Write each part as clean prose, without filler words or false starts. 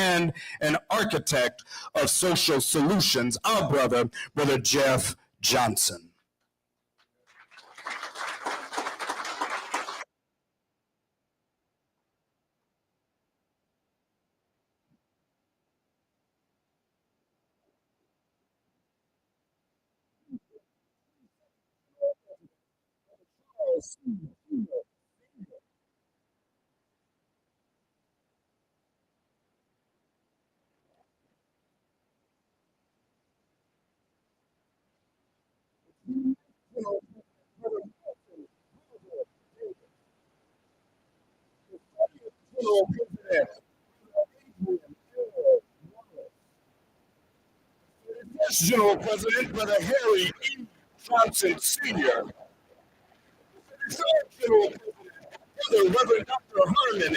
and an architect of social solutions, our brother, Brother Jeff Johnson. General President, Brother Harry E. Johnson Sr. General President, Brother Reverend Dr. Herman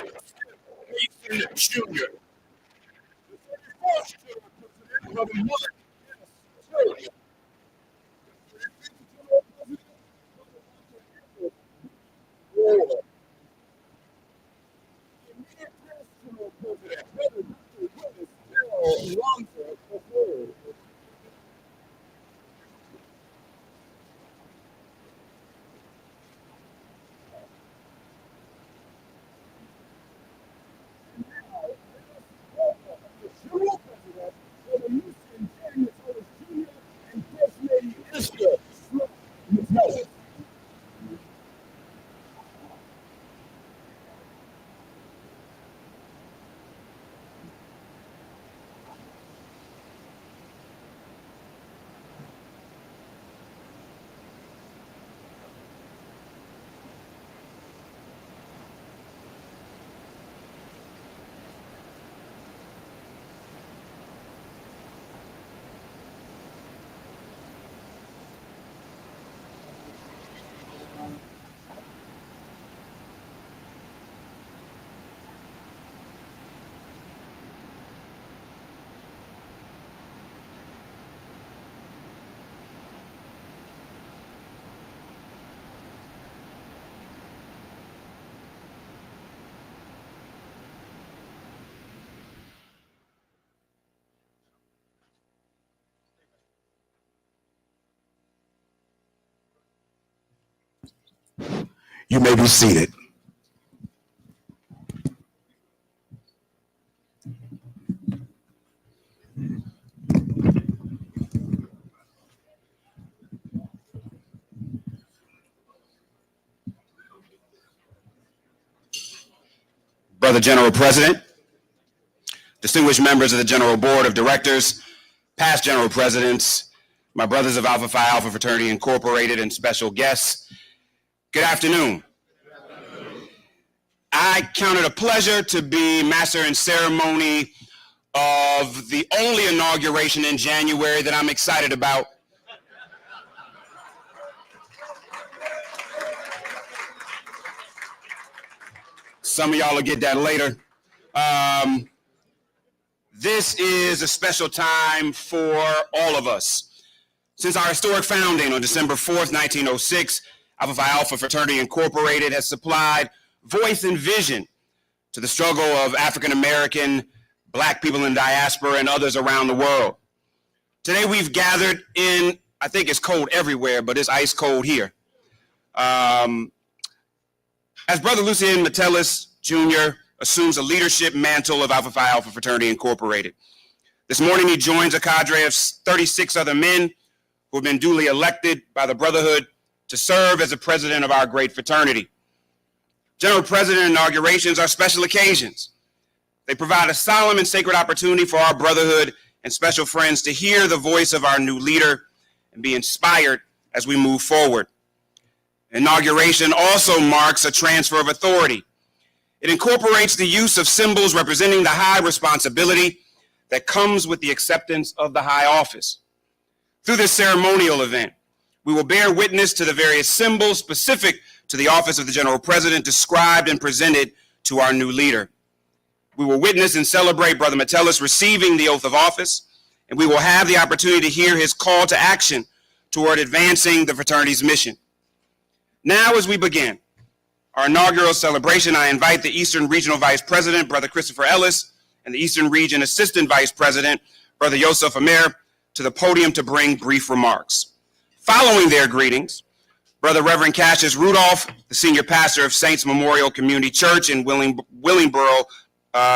Mason Jr. General President, Brother Mark S. Turner. Metellus. You may be seated. Brother General President, distinguished members of the General Board of Directors, past General Presidents, my brothers of Alpha Phi Alpha Fraternity Incorporated, and special guests, good afternoon. I count it a pleasure to be master in ceremony of the only inauguration in January that I'm excited about. Some of y'all will get that later. This is a special time for all of us. Since our historic founding on December 4th, 1906, Alpha Phi Alpha Fraternity Incorporated has supplied voice and vision to the struggle of African American, Black people in diaspora, and others around the world. Today we've gathered in, I think it's cold everywhere, but it's ice cold here. As Brother Lucien Metellus Jr. assumes a leadership mantle of Alpha Phi Alpha Fraternity Incorporated. This morning he joins a cadre of 36 other men who have been duly elected by the Brotherhood to serve as the president of our great fraternity. General President inaugurations are special occasions. They provide a solemn and sacred opportunity for our Brotherhood and special friends to hear the voice of our new leader and be inspired as we move forward. Inauguration also marks a transfer of authority. It incorporates the use of symbols representing the high responsibility that comes with the acceptance of the high office. Through this ceremonial event, we will bear witness to the various symbols specific to the office of the General President described and presented to our new leader. We will witness and celebrate Brother Metellus receiving the oath of office, and we will have the opportunity to hear his call to action toward advancing the fraternity's mission. Now, as we begin our inaugural celebration, I invite the Eastern Regional Vice President, Brother Christopher Ellis, and the Eastern Region Assistant Vice President, Brother Yosef Amir, to the podium to bring brief remarks. Following their greetings, Brother Reverend Cassius Rudolph, the senior pastor of Saints Memorial Community Church in Willingboro,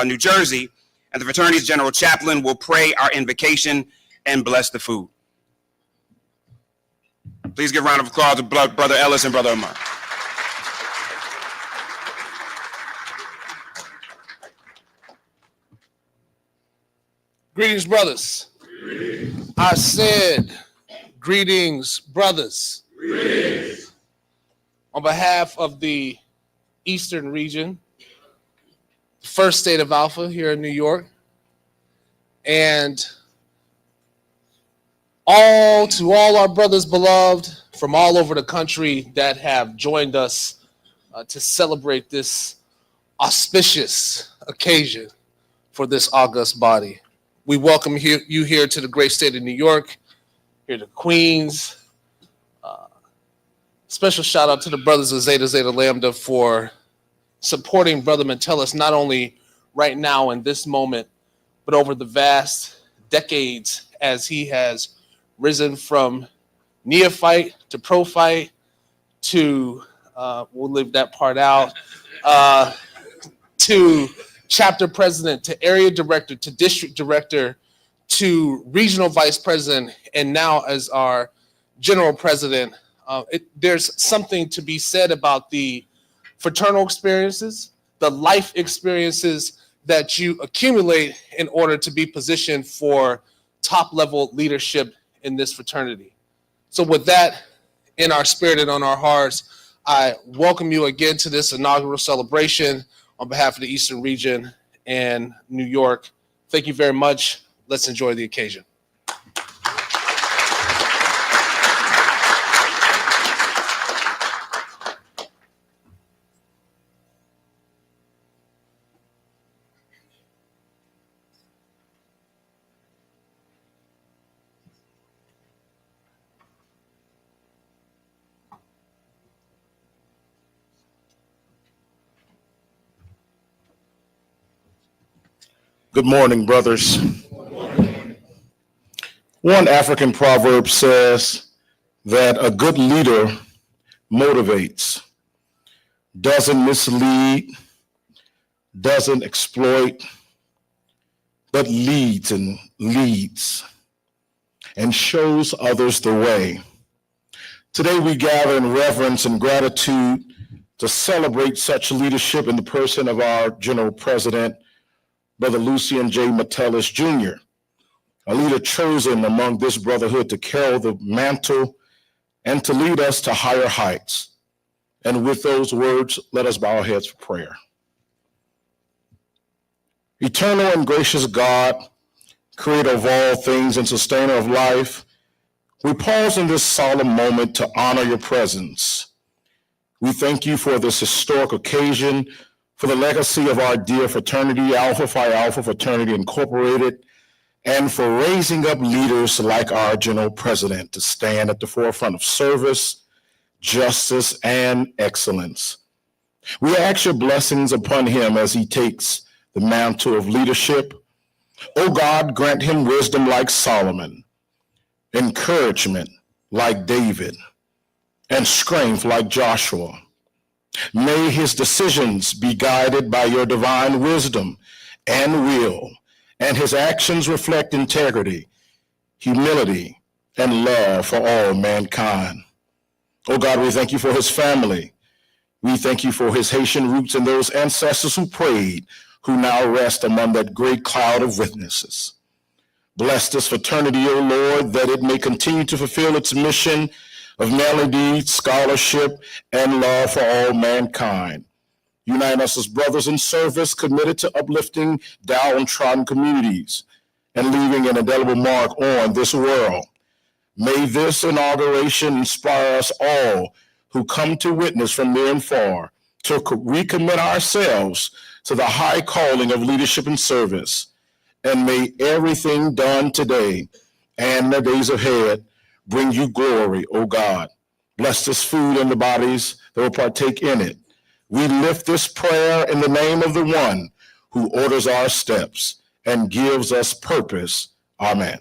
New Jersey, and the fraternity's general chaplain will pray our invocation and bless the food. Please give a round of applause to Brother Ellis and Brother Amar. Greetings, brothers. Greetings. I said, greetings, brothers. Greetings. On behalf of the Eastern Region, first state of Alpha here in New York, and to all our brothers beloved from all over the country that have joined us to celebrate this auspicious occasion for this august body. We welcome you here to the great state of New York, here to Queens. Special shout out to the brothers of Zeta Zeta Lambda for supporting Brother Metellus, not only right now in this moment, but over the vast decades as he has risen from neophyte to prophyte to, we'll leave that part out, to chapter president, to area director, to district director, to regional vice president, and now as our general president. There's something to be said about the fraternal experiences, the life experiences that you accumulate in order to be positioned for top-level leadership in this fraternity. So with that, in our spirit and on our hearts, I welcome you again to this inaugural celebration on behalf of the Eastern Region and New York. Thank you very much. Let's enjoy the occasion. Good morning, brothers. Good morning. One African proverb says that a good leader motivates, doesn't mislead, doesn't exploit, but leads and shows others the way. Today we gather in reverence and gratitude to celebrate such leadership in the person of our General President, Brother Lucien J. Metellus Jr., a leader chosen among this brotherhood to carry the mantle and to lead us to higher heights. And with those words, let us bow our heads for prayer. Eternal and gracious God, creator of all things and sustainer of life, we pause in this solemn moment to honor your presence. We thank you for this historic occasion, for the legacy of our dear fraternity, Alpha Phi Alpha Fraternity Incorporated, and for raising up leaders like our General President to stand at the forefront of service, justice, and excellence. We ask your blessings upon him as he takes the mantle of leadership. O God, grant him wisdom like Solomon, encouragement like David, and strength like Joshua. May his decisions be guided by your divine wisdom and will, and his actions reflect integrity, humility, and love for all mankind. Oh God, we thank you for his family. We thank you for his Haitian roots and those ancestors who prayed, who now rest among that great cloud of witnesses. Bless this fraternity, O Lord, that it may continue to fulfill its mission of melody, scholarship, and love for all mankind. Unite us as brothers in service, committed to uplifting downtrodden communities and leaving an indelible mark on this world. May this inauguration inspire us all who come to witness from near and far to recommit ourselves to the high calling of leadership and service. And may everything done today and the days ahead bring you glory, O God. Bless this food and the bodies that will partake in it. We lift this prayer in the name of the one who orders our steps, and gives us purpose. Amen.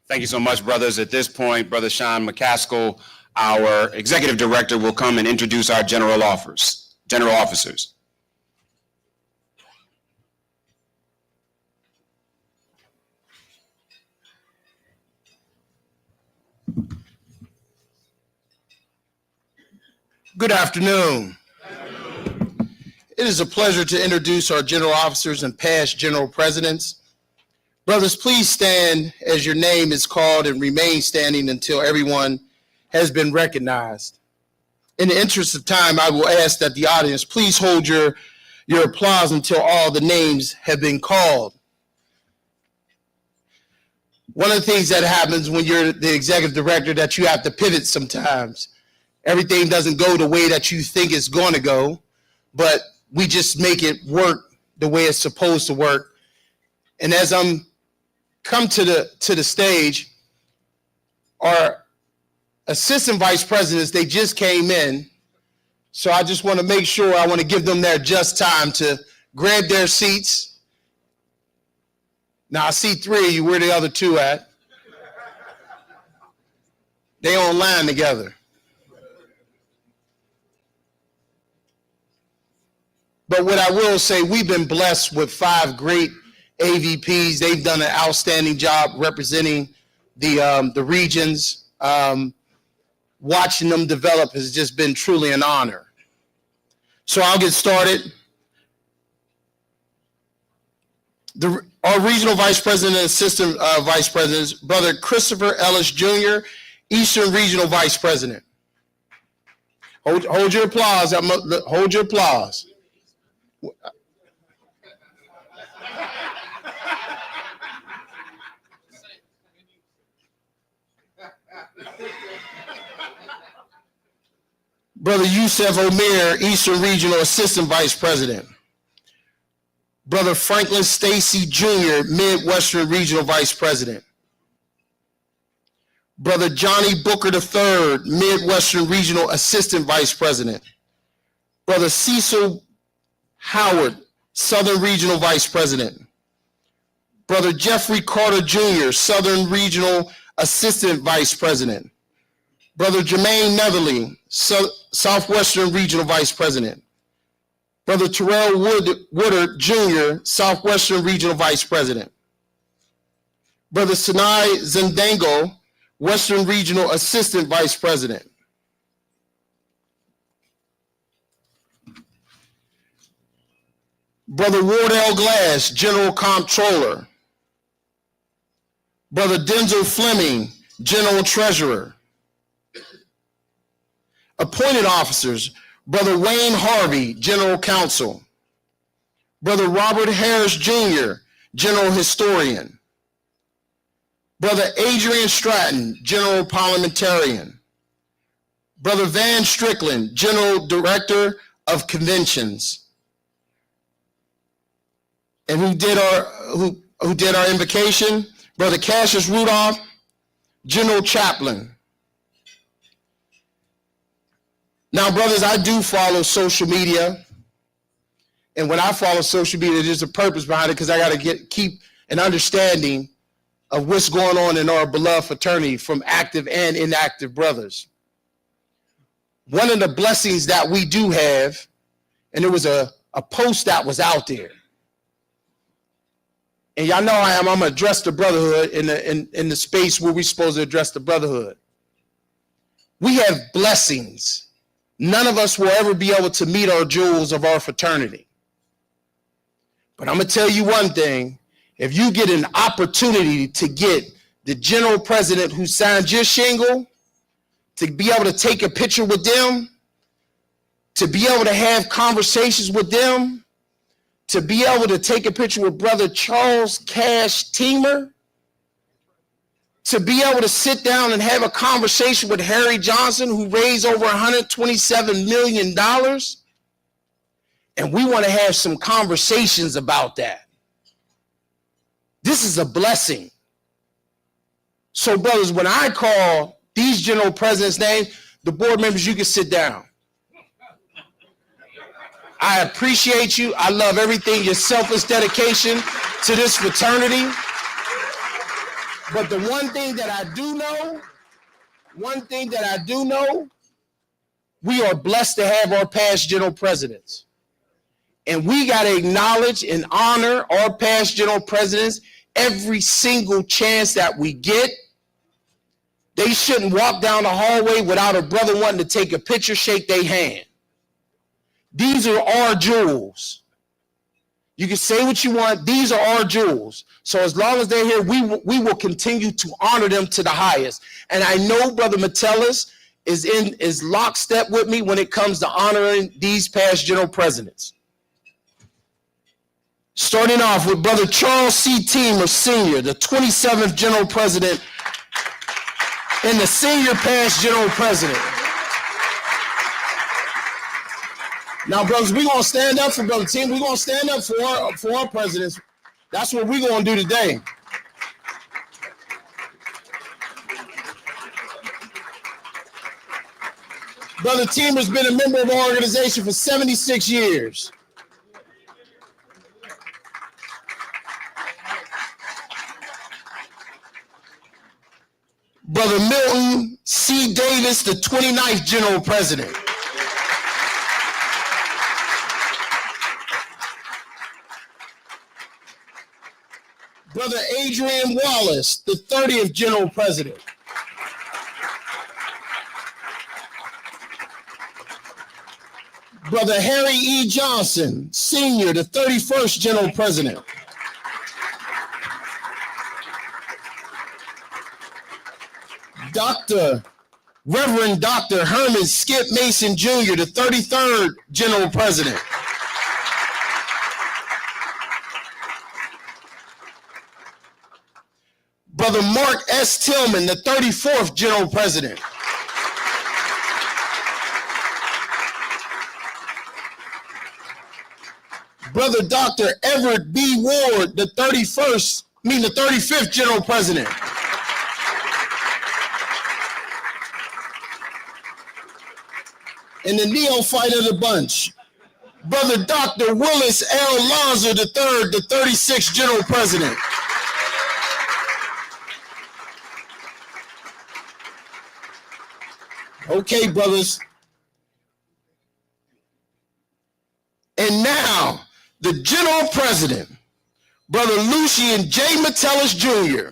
Thank you so much, brothers. At this point, Brother Sean McCaskill, our executive director, will come and introduce our general officers. Good afternoon. It is a pleasure to introduce our general officers and past general presidents. Brothers, please stand as your name is called and remain standing until everyone has been recognized. In the interest of time, I will ask that the audience please hold your applause until all the names have been called. One of the things that happens when you're the executive director that you have to pivot sometimes. Everything doesn't go the way that you think it's going to go, but we just make it work the way it's supposed to work. And as I'm come to the stage, our assistant vice presidents, they just came in. So I just want to make sure, I want to give them their just time to grab their seats. Now I see three of you, where the other two at? They online together. But what I will say, we've been blessed with 5 great AVPs. They've done an outstanding job representing the regions. Watching them develop has just been truly an honor. So I'll get started. Our regional vice president and assistant vice presidents, Brother Christopher Ellis Jr., Eastern Regional Vice President. Hold your applause. Hold your applause. Brother Yusef Omer, Eastern Regional Assistant Vice President. Brother Franklin Stacy Jr., Midwestern Regional Vice President. Brother Johnny Booker III, Midwestern Regional Assistant Vice President. Brother Cecil Howard, Southern Regional Vice President. Brother Jeffrey Carter Jr., Southern Regional Assistant Vice President. Brother Jermaine Netherly, Southwestern Regional Vice President. Brother Terrell Woodard Jr., Southwestern Regional Vice President. Brother Sinai Zendango, Western Regional Assistant Vice President. Brother Wardell Glass, General Comptroller. Brother Denzel Fleming, General Treasurer. Appointed officers, Brother Wayne Harvey, General Counsel. Brother Robert Harris Jr., General Historian. Brother Adrian Stratton, General Parliamentarian. Brother Van Strickland, General Director of Conventions. And who did our invocation? Brother Cassius Rudolph, General Chaplain. Now, brothers, I do follow social media. And when I follow social media, there's a purpose behind it, because I got to keep an understanding of what's going on in our beloved fraternity from active and inactive brothers. One of the blessings that we do have, and there was a post that was out there. And y'all know I'm going to address the brotherhood in the space where we're supposed to address the brotherhood. We have blessings. None of us will ever be able to meet our jewels of our fraternity. But I'm going to tell you one thing. If you get an opportunity to get the general president who signed your shingle, to be able to take a picture with them, to be able to have conversations with them, to be able to take a picture with Brother Charles Cash Teamer, to be able to sit down and have a conversation with Harry Johnson, who raised over $127 million. And we want to have some conversations about that. This is a blessing. So, brothers, when I call these general presidents' names, the board members, you can sit down. I appreciate you. I love everything, your selfless dedication to this fraternity. But the one thing that I do know, we are blessed to have our past general presidents. And we got to acknowledge and honor our past general presidents every single chance that we get. They shouldn't walk down the hallway without a brother wanting to take a picture, shake their hand. These are our jewels. You can say what you want. These are our jewels. So as long as they're here, we will continue to honor them to the highest. And I know Brother Metellus is lockstep with me when it comes to honoring these past general presidents. Starting off with Brother Charles C. Teamer, Sr., the 27th General President and the senior past General President. Now, brothers, we're going to stand up for Brother Teamer. We're going to stand up for our presidents. That's what we're going to do today. Brother Teamer's been a member of our organization for 76 years. Brother Milton C. Davis, the 29th General President. Brother Adrian Wallace, the 30th General President. Brother Harry E. Johnson, Sr., the 31st General President. Reverend Dr. Herman Skip Mason, Jr., the 33rd General President. Brother Mark S. Tillman, the 34th General President. Brother Dr. Everett B. Ward, the 35th General President. And the neophyte of the bunch, Brother Dr. Willis L. Lonzo III, the 36th General President. Okay, brothers. And now, the General President, Brother Lucien J. Metellus, Jr.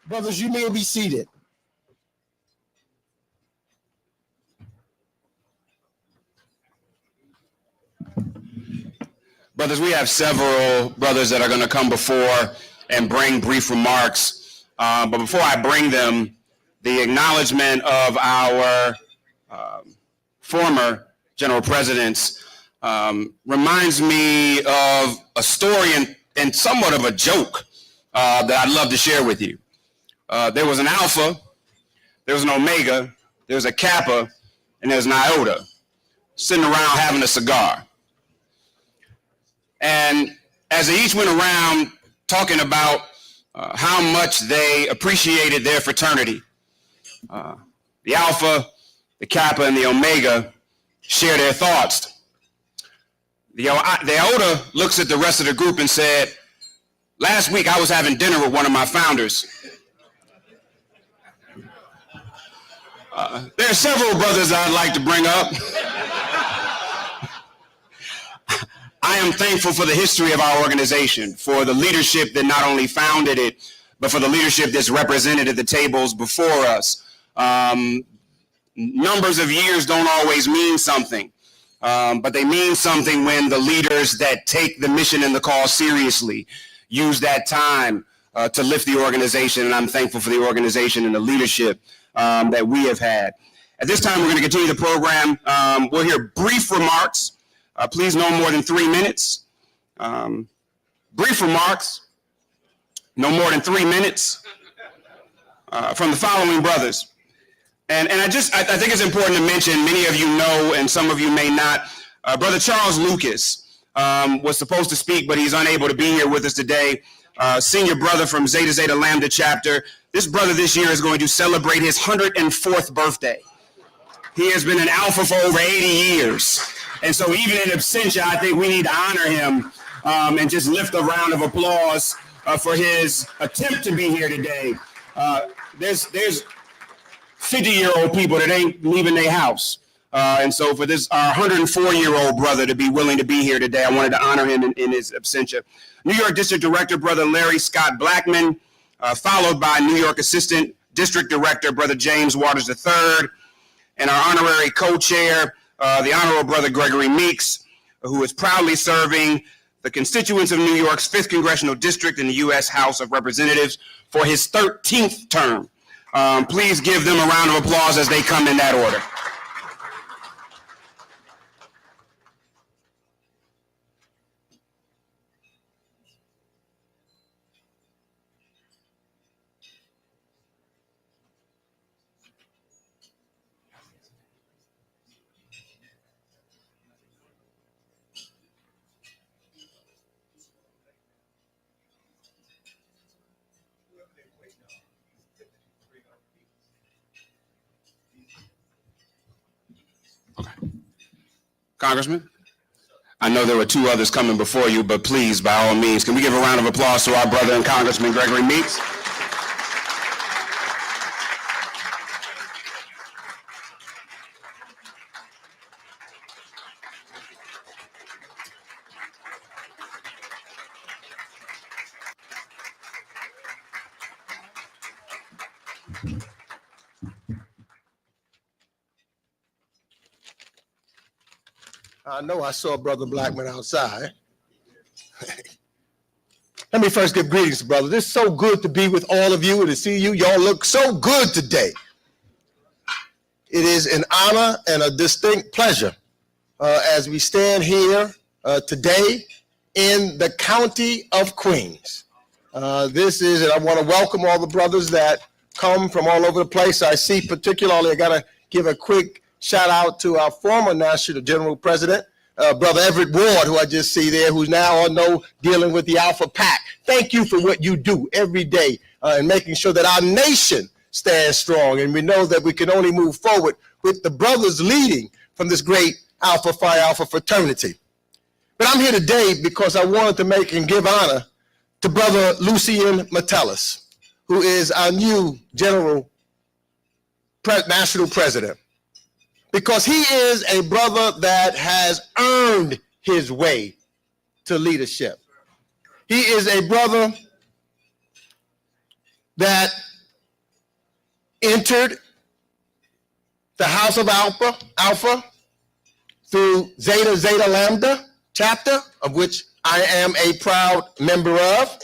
Brothers, you may be seated. Brothers, we have several brothers that are going to come before and bring brief remarks. But before I bring them, the acknowledgement of our former general presidents reminds me of a story and somewhat of a joke that I'd love to share with you. There was an alpha, there was an omega, there was a kappa, and there's an iota sitting around having a cigar. And as they each went around talking about how much they appreciated their fraternity, the alpha, the kappa, and the omega share their thoughts. The iota looks at the rest of the group and said, "Last week I was having dinner with one of my founders. There are several brothers I'd like to bring up. I am thankful for the history of our organization, for the leadership that not only founded it, but for the leadership that's represented at the tables before us. Numbers of years don't always mean something, but they mean something when the leaders that take the mission and the call seriously use that time to lift the organization, and I'm thankful for the organization and the leadership that we have had. At this time, we're going to continue the program. We'll hear brief remarks. Please no more than 3 minutes. Brief remarks, no more than 3 minutes from the following brothers. And I think it's important to mention, many of you know and some of you may not, Brother Charles Lucas was supposed to speak, but he's unable to be here with us today. Senior brother from Zeta Zeta Lambda chapter. This brother this year is going to celebrate his 104th birthday. He has been an alpha for over 80 years. And so even in absentia, I think we need to honor him and just lift a round of applause for his attempt to be here today. There's 50-year-old people that ain't leaving their house. And so for this, our 104-year-old brother to be willing to be here today, I wanted to honor him in his absentia. New York District Director, Brother Larry Scott Blackman, followed by New York Assistant District Director, Brother James Waters III, and our honorary co-chair, the Honorable Brother Gregory Meeks, who is proudly serving the constituents of New York's 5th Congressional District in the U.S. House of Representatives for his 13th term. Please give them a round of applause as they come in that order. Congressman, I know there were 2 others coming before you, but please, by all means, can we give a round of applause to our brother and Congressman Gregory Meeks? I know I saw Brother Blackman outside. Let me first give greetings, brother. It's so good to be with all of you and to see you. Y'all look so good today. It is an honor and a distinct pleasure as we stand here today in the county of Queens. And I want to welcome all the brothers that come from all over the place. I see particularly, I got to give a quick shout out to our former National General President, Brother Everett Ward, who I just see there, who's now dealing with the Alpha Pack. Thank you for what you do every day in making sure that our nation stands strong. And we know that we can only move forward with the brothers leading from this great Alpha Phi Alpha fraternity. But I'm here today because I wanted to make and give honor to Brother Lucien Metellus, who is our new national president. Because he is a brother that has earned his way to leadership. He is a brother that entered the House of Alpha through Zeta Zeta Lambda chapter, of which I am a proud member of.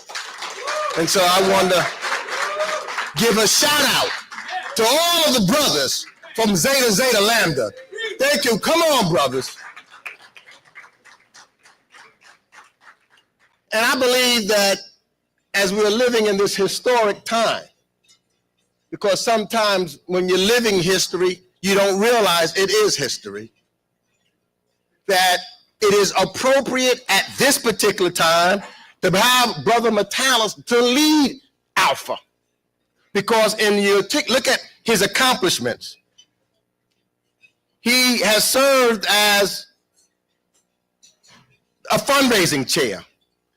And so I want to give a shout out to all of the brothers from Zeta Zeta Lambda. Thank you. Come on, brothers. And I believe that as we're living in this historic time, because sometimes when you're living history, you don't realize it is history, that it is appropriate at this particular time to have Brother Metellus to lead Alpha. Because look at his accomplishments. He has served as a fundraising chair.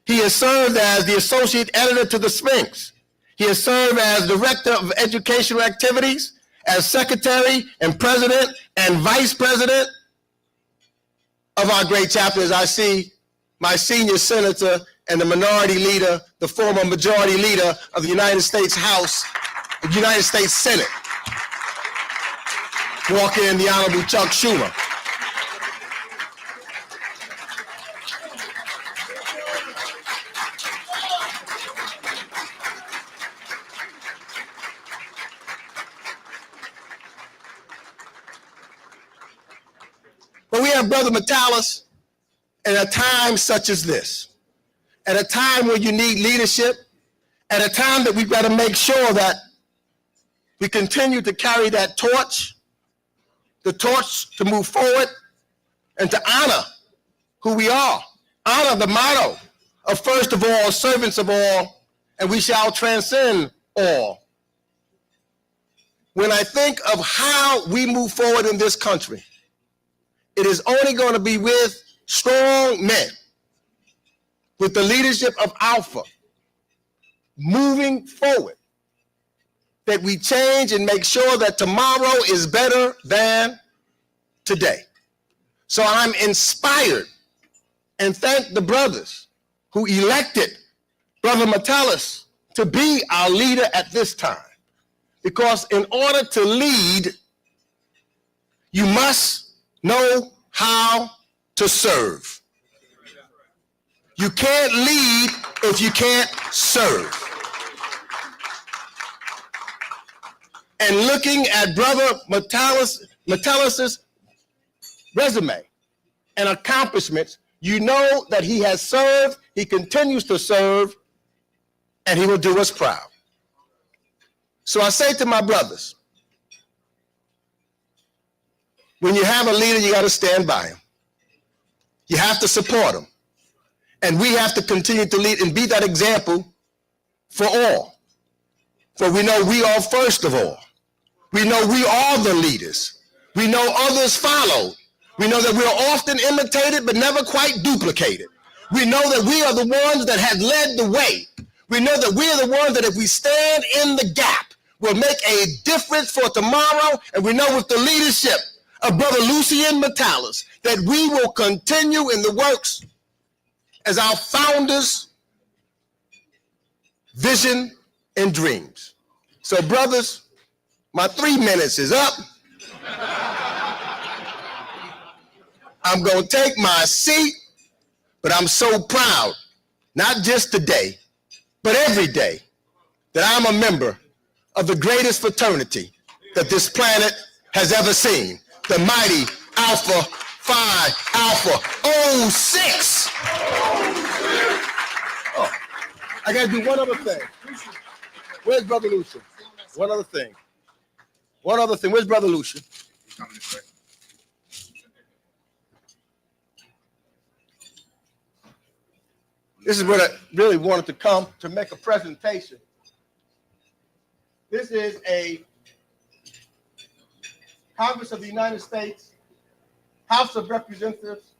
He has served as the associate editor to the Sphinx. He has served as director of educational activities, as secretary and president and vice president of our great chapter. As I see my senior senator and the minority leader, the former majority leader of the United States House, the United States Senate, walk in, the Honorable Chuck Schumer. But we have Brother Metellus at a time such as this, at a time where you need leadership, at a time that we've got to make sure that we continue to carry that torch, the torch to move forward and to honor who we are. Honor the motto of first of all, servants of all, and we shall transcend all. When I think of how we move forward in this country, it is only going to be with strong men, with the leadership of Alpha, moving forward, that we change and make sure that tomorrow is better than today. So I'm inspired and thank the brothers who elected Brother Metellus to be our leader at this time. Because in order to lead, you must know how to serve. You can't lead if you can't serve. And looking at Brother Metellus's resume and accomplishments, you know that he has served, he continues to serve, and he will do us proud. So I say to my brothers, when you have a leader, you got to stand by him. You have to support him. And we have to continue to lead and be that example for all. For we know we are first of all. We know we are the leaders. We know others follow. We know that we are often imitated but never quite duplicated. We know that we are the ones that have led the way. We know that we are the ones that if we stand in the gap, will make a difference for tomorrow. And we know with the leadership of Brother Lucien Metellus that we will continue in the works as our founders' vision and dreams. So brothers, my 3 minutes is up. I'm going to take my seat, but I'm so proud, not just today, but every day, that I'm a member of the greatest fraternity that this planet has ever seen, the mighty Alpha Phi Alpha 06. Oh, I got to do one other thing. Where's Brother Lucien? One other thing. Where's Brother Lucien? This is what I really wanted to come to make a presentation. This is a Congress of the United States, House of Representatives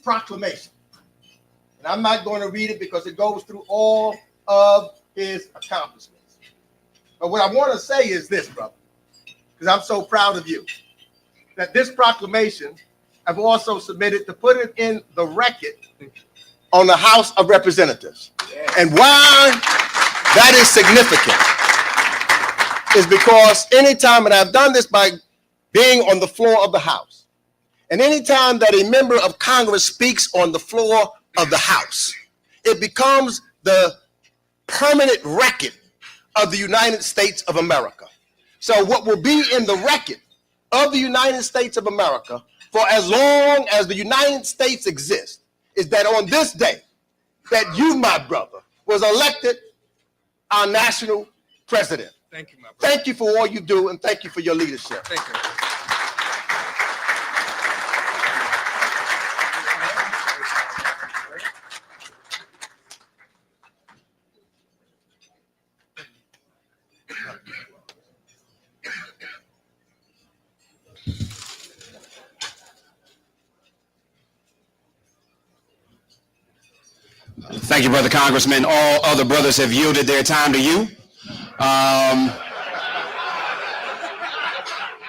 proclamation. And I'm not going to read it because it goes through all of his accomplishments. But what I want to say is this, brother, because I'm so proud of you, that this proclamation I've also submitted to put it in the record on the House of Representatives. And why that is significant is because anytime, and I've done this by being on the floor of the House, and anytime that a member of Congress speaks on the floor of the House, it becomes the permanent record of the United States of America. So what will be in the record of the United States of America for as long as the United States exists is that on this day, that you, my brother, was elected our national president. Thank you, my brother. Thank you for all you do, and thank you for your leadership. Thank you. Thank you, Brother Congressman. All other brothers have yielded their time to you.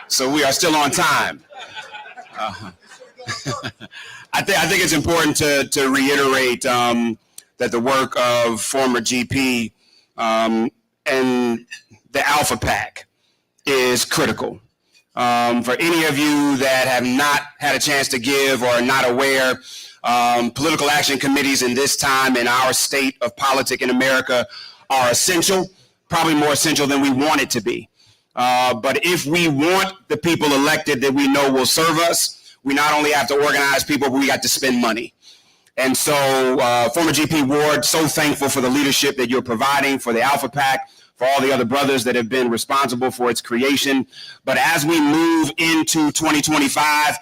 So we are still on time. I think it's important to reiterate that the work of former GP and the Alpha PAC is critical. For any of you that have not had a chance to give or are not aware, political action committees in this time in our state of politics in America are essential, probably more essential than we want it to be. But if we want the people elected that we know will serve us, we not only have to organize people, but we got to spend money. And so former GP Ward, so thankful for the leadership that you're providing for the Alpha PAC, for all the other brothers that have been responsible for its creation. But as we move into 2025,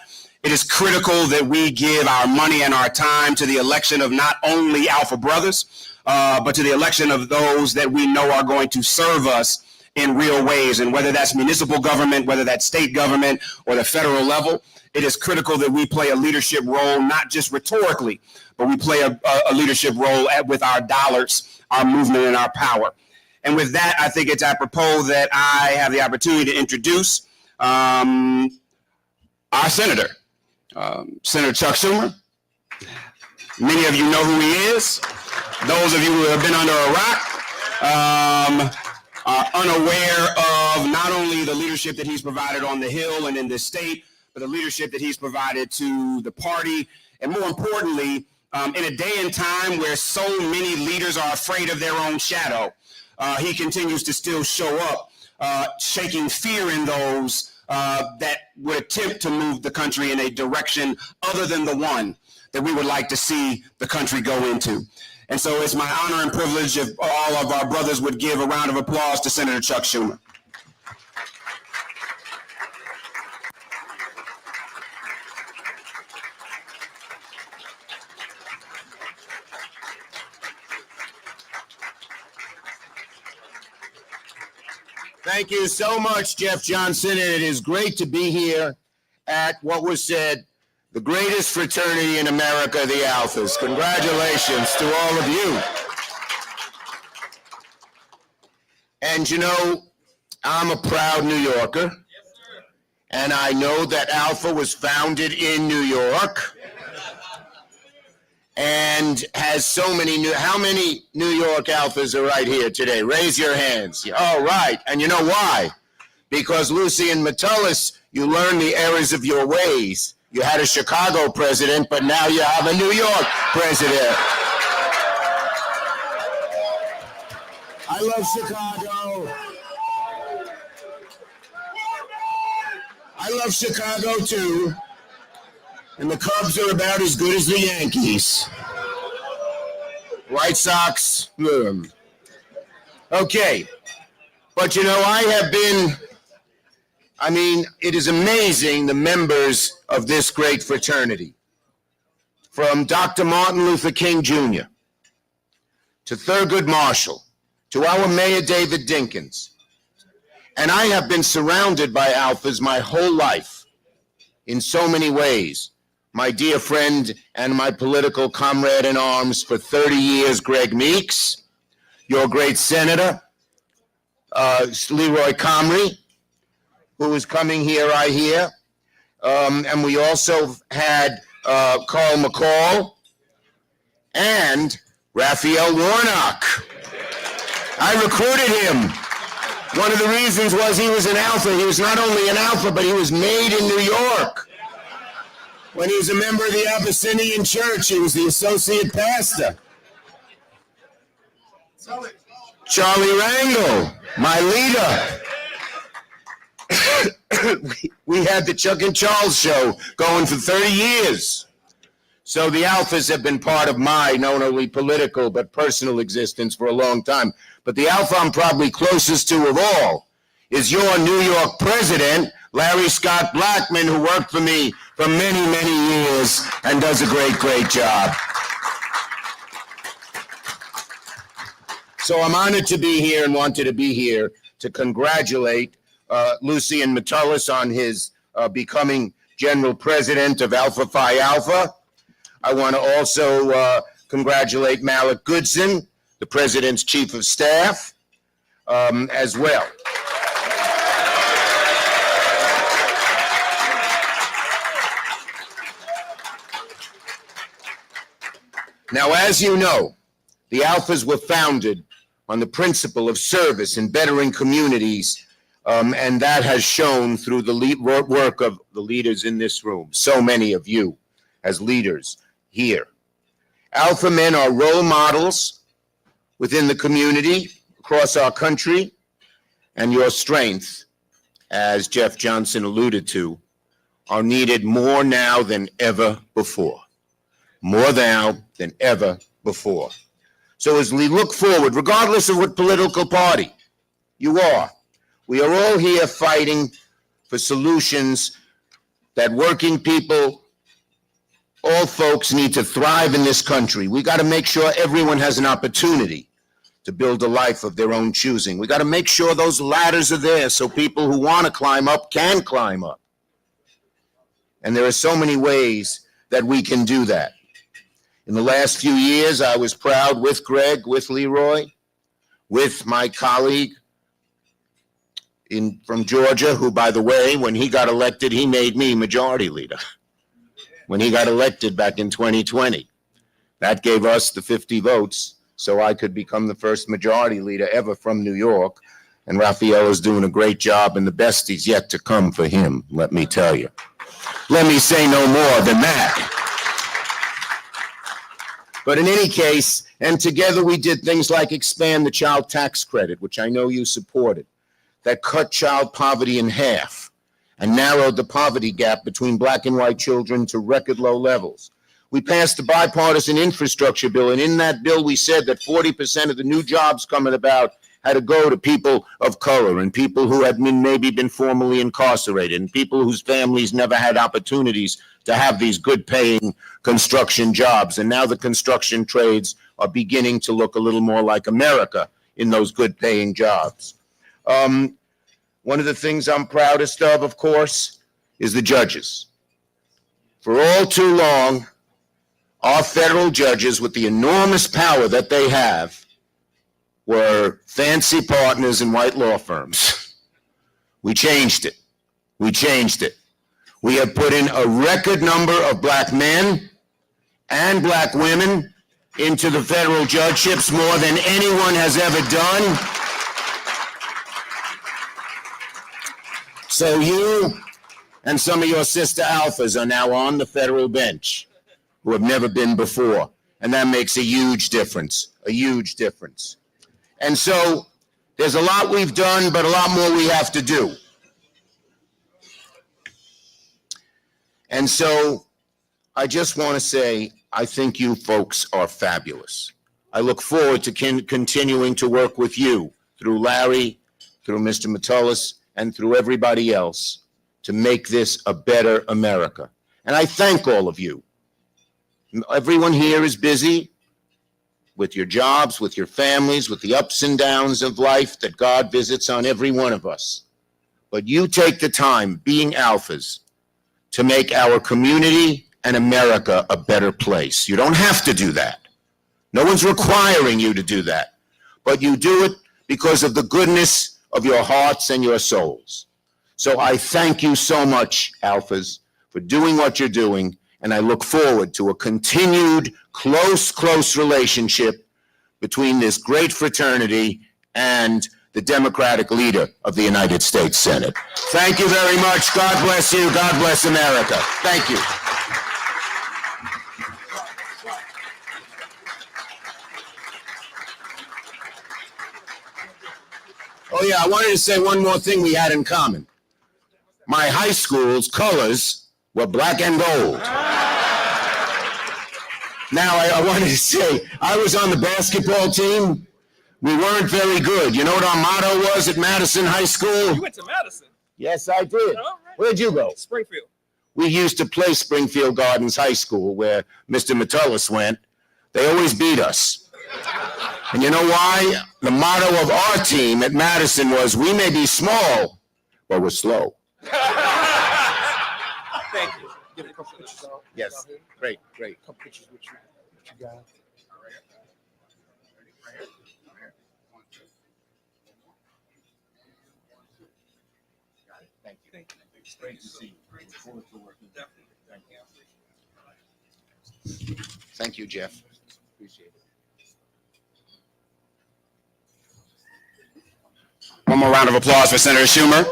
It is critical that we give our money and our time to the election of not only Alpha Brothers, but to the election of those that we know are going to serve us in real ways. And whether that's municipal government, whether that's state government, or the federal level, it is critical that we play a leadership role, not just rhetorically, but we play a leadership role with our dollars, our movement, and our power. And with that, I think it's apropos that I have the opportunity to introduce our senator, Senator Chuck Schumer. Many of you know who he is. Those of you who have been under a rock are unaware of not only the leadership that he's provided on the Hill and in this state, but the leadership that he's provided to the party. And more importantly, in a day and time where so many leaders are afraid of their own shadow, he continues to still show up, shaking fear in those that would attempt to move the country in a direction other than the one that we would like to see the country go into. And so it's my honor and privilege if all of our brothers would give a round of applause to Senator Chuck Schumer. Thank you so much, Jeff Johnson, and it is great to be here at what was said, the greatest fraternity in America, the Alphas. Congratulations to all of you. And you know, I'm a proud New Yorker, and I know that Alpha was founded in New York and has so many how many New York Alphas are right here today? Raise your hands. All right. And you know why? Because Lucien Metellus, you learned the errors of your ways. You had a Chicago president, but now you have a New York president. I love Chicago. I love Chicago too. And the Cubs are about as good as the Yankees. White Sox. Okay. But you know, it is amazing the members of this great fraternity. From Dr. Martin Luther King Jr. to Thurgood Marshall, to our Mayor David Dinkins. And I have been surrounded by Alphas my whole life in so many ways. My dear friend and my political comrade in arms for 30 years, Greg Meeks, your great senator, Leroy Comrie, who is coming here, I hear. And we also had Carl McCall and Raphael Warnock. I recruited him. One of the reasons was he was an Alpha. He was not only an Alpha, but he was made in New York. When he was a member of the Abyssinian Church, he was the associate pastor. Charlie Rangel, my leader. We had the Chuck and Charles show going for 30 years. So the Alphas have been part of my not only political but personal existence for a long time. But the Alpha I'm probably closest to of all is your New York president, Larry Scott Blackman, who worked for me for many, many years and does a great, great job. So I'm honored to be here and wanted to be here to congratulate Lucien Metellus on his becoming general president of Alpha Phi Alpha. I want to also congratulate Malik Goodson, the president's chief of staff, as well. Now, as you know, the Alphas were founded on the principle of service and bettering communities, and that has shown through the work of the leaders in this room, so many of you as leaders here. Alpha men are role models within the community, across our country, and your strength, as Jeff Johnson alluded to, are needed more now than ever before. More now than ever before. So as we look forward, regardless of what political party you are, we are all here fighting for solutions that working people, all folks need to thrive in this country. We got to make sure everyone has an opportunity to build a life of their own choosing. We got to make sure those ladders are there so people who want to climb up can climb up. And there are so many ways that we can do that. In the last few years, I was proud with Greg, with Leroy, with my colleague from Georgia, who, by the way, when he got elected, he made me majority leader. When he got elected back in 2020, that gave us the 50 votes, so I could become the first majority leader ever from New York. And Raphael is doing a great job, and the best is yet to come for him, let me tell you. Let me say no more than that. But in any case, and together we did things like expand the child tax credit, which I know you supported, that cut child poverty in half and narrowed the poverty gap between black and white children to record low levels. We passed a bipartisan infrastructure bill, and in that bill we said that 40% of the new jobs coming about had to go to people of color and people who had maybe been formerly incarcerated and people whose families never had opportunities to have these good-paying construction jobs. And now the construction trades are beginning to look a little more like America in those good-paying jobs. One of the things I'm proudest of course, is the judges. For all too long, our federal judges, with the enormous power that they have, were fancy partners in white law firms. We changed it. We changed it. We have put in a record number of black men and black women into the federal judgeships, more than anyone has ever done. So you and some of your sister alphas are now on the federal bench who have never been before. And that makes a huge difference, a huge difference. And so there's a lot we've done, but a lot more we have to do. And so I just want to say, I think you folks are fabulous. I look forward to continuing to work with you through Larry, through Mr. Metellus, and through everybody else to make this a better America. And I thank all of you. Everyone here is busy with your jobs, with your families, with the ups and downs of life that God visits on every one of us. But you take the time, being alphas, to make our community and America a better place. You don't have to do that. No one's requiring you to do that. But you do it because of the goodness of your hearts and your souls. So I thank you so much, alphas, for doing what you're doing. And I look forward to a continued close relationship between this great fraternity and the Democratic leader of the United States Senate. Thank you very much. God bless you. God bless America. Thank you. Oh yeah, I wanted to say one more thing we had in common. My high school's colors were black and gold. Now, I wanted to say, I was on the basketball team. We weren't very good. You know what our motto was at Madison High School? You went to Madison? Yes, I did. All right. Where'd you go? Springfield. We used to play Springfield Gardens High School, where Mr. Metellus went. They always beat us. And you know why? The motto of our team at Madison was, we may be small, but we're slow. Thank you. Get a couple pictures out. Yes, great. A couple pictures with you guys. Thank you. It's great to see you. Look forward to working. Thank you. Thank you, Jeff. Appreciate it. One more round of applause for Senator Schumer.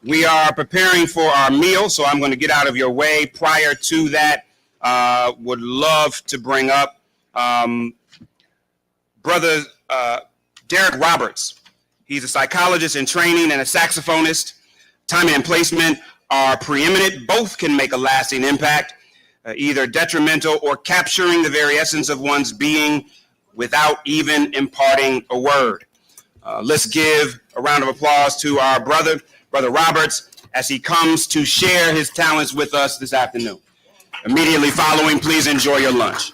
We are preparing for our meal, so I'm going to get out of your way. Prior to that, would love to bring up Brother Derek Roberts. He's a psychologist in training and a saxophonist. Timing and placement are preeminent. Both can make a lasting impact, either detrimental or capturing the very essence of one's being without even imparting a word. Let's give a round of applause to our brother, Brother Roberts, as he comes to share his talents with us this afternoon. Immediately following, please enjoy your lunch.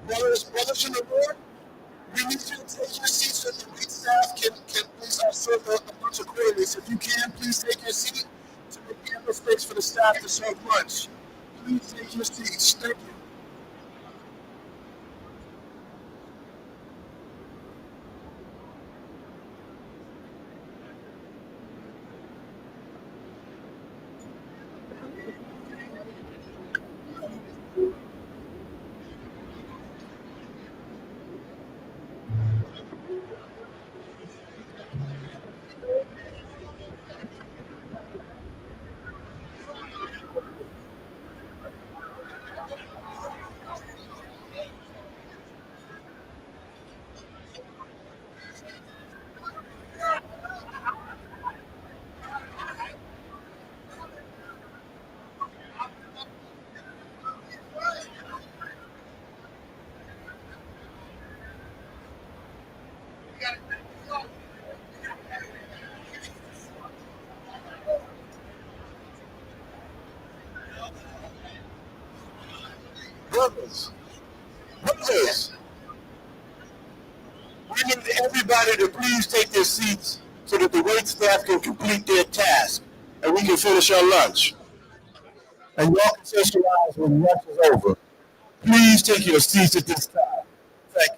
Brothers in the Lord, we need you to take your seats so the wait staff can please serve the lunch accordingly. So if you can, please take your seat to make ample space for the staff to serve lunch. Please take your seats. Thank you. Brothers, we need everybody to please take their seats so that the wait staff can complete their task and we can finish our lunch. And y'all can socialize when lunch is over. Please take your seats at this time. Thank you.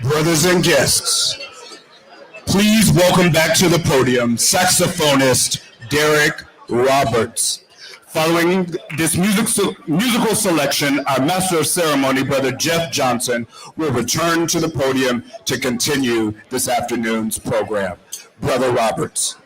Brothers and guests, please welcome back to the podium saxophonist Derek Roberts. Following this musical selection, our master of ceremony, Brother Jeff Johnson, will return to the podium to continue this afternoon's program. Brother Roberts.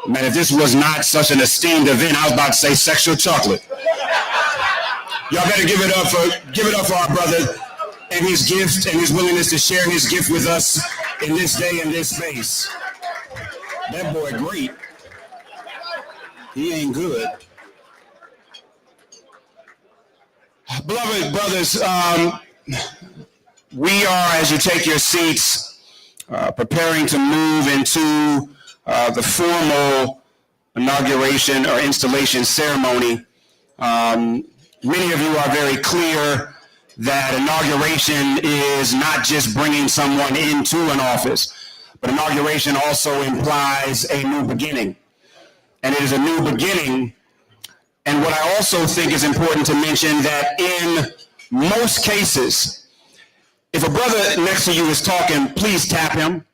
Man, if this was not such an esteemed event, I was about to say sexual chocolate. Y'all better give it up for our brother and his gift and his willingness to share his gift with us in this day and this space. That boy great. He ain't good. Beloved brothers, we are, as you take your seats, preparing to move into the formal inauguration or installation ceremony. Many of you are very clear that inauguration is not just bringing someone into an office, but inauguration also implies a new beginning. And it is a new beginning. And what I also think is important to mention that in most cases, if a brother next to you is talking, please tap him.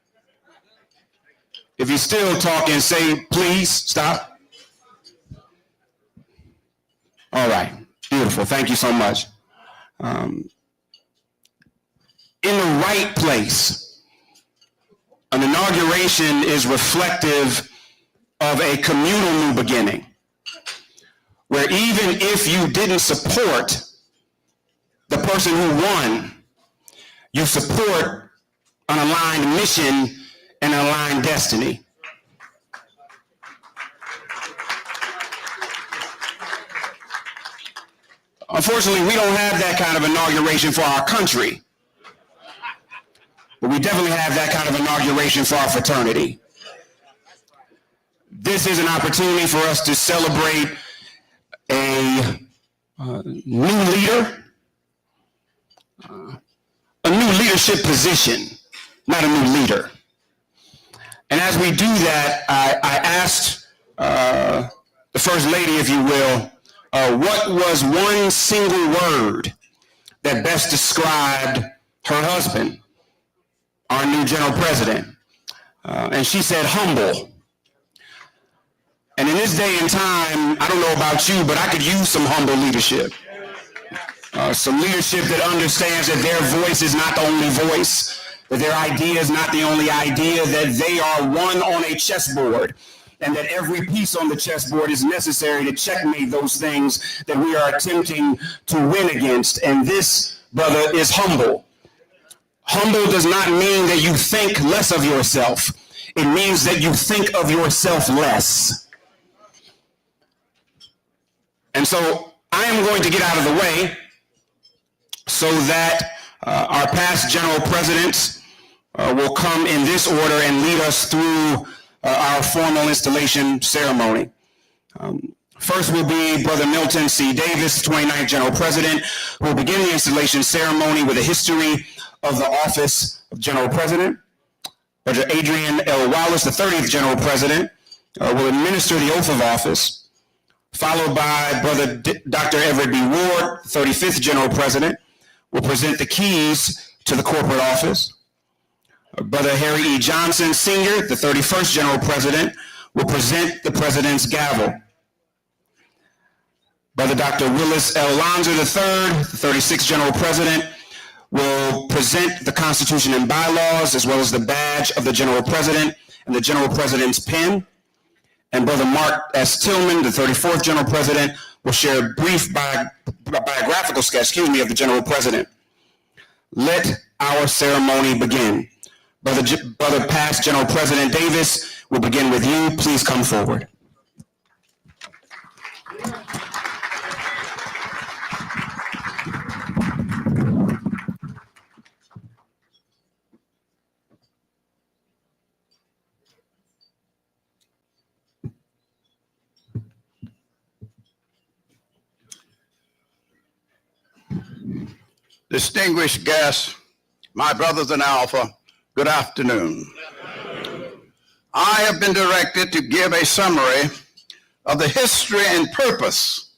If he's still talking, say, please stop. All right, beautiful, thank you so much. In the right place, an inauguration is reflective of a communal new beginning, where even if you didn't support the person who won, you support an aligned mission and an aligned destiny. Unfortunately, we don't have that kind of inauguration for our country, but we definitely have that kind of inauguration for our fraternity. This is an opportunity for us to celebrate a new leader, a new leadership position, not a new leader. And as we do that, I asked the First Lady, if you will, what was one single word that best described her husband, our new General President? And she said, humble. And in this day and time, I don't know about you, but I could use some humble leadership. Some leadership that understands that their voice is not the only voice, that their idea is not the only idea, that they are one on a chessboard, and that every piece on the chessboard is necessary to checkmate those things that we are attempting to win against. And this, brother, is humble. Humble does not mean that you think less of yourself. It means that you think of yourself less. And so I am going to get out of the way so that our past general presidents will come in this order and lead us through our formal installation ceremony. First will be Brother Milton C. Davis, 29th General President, who will begin the installation ceremony with a history of the office of General President. Brother Adrian L. Wallace, the 30th General President, will administer the oath of office, followed by Brother Dr. Everett B. Ward, 35th General President, will present the keys to the corporate office. Brother Harry E. Johnson, Sr., the 31st General President, will present the President's gavel. Brother Dr. Willis L. Lonzer, III, the 36th General President, will present the Constitution and bylaws, as well as the badge of the General President and the General President's pen. And Brother Mark S. Tillman, the 34th General President, will share a brief biographical sketch, of the General President. Let our ceremony begin. Brother past General President Davis will begin with you. Please come forward. Distinguished guests, my brothers in Alpha, good afternoon. I have been directed to give a summary of the history and purpose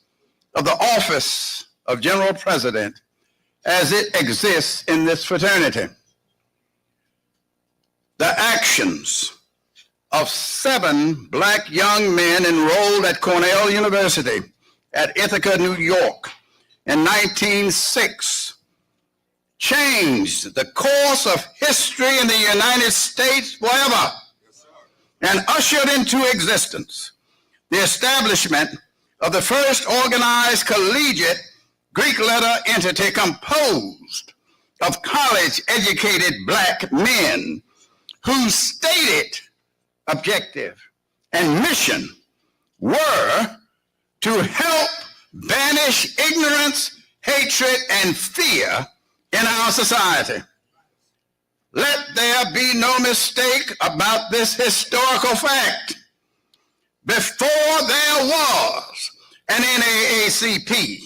of the office of General President as it exists in this fraternity. The actions of 7 black young men enrolled at Cornell University at Ithaca, New York in 1906 changed the course of history in the United States forever and ushered into existence the establishment of the first organized collegiate Greek letter entity composed of college-educated black men whose stated objective and mission were to help banish ignorance, hatred, and fear in our society. Let there be no mistake about this historical fact. Before there was an NAACP,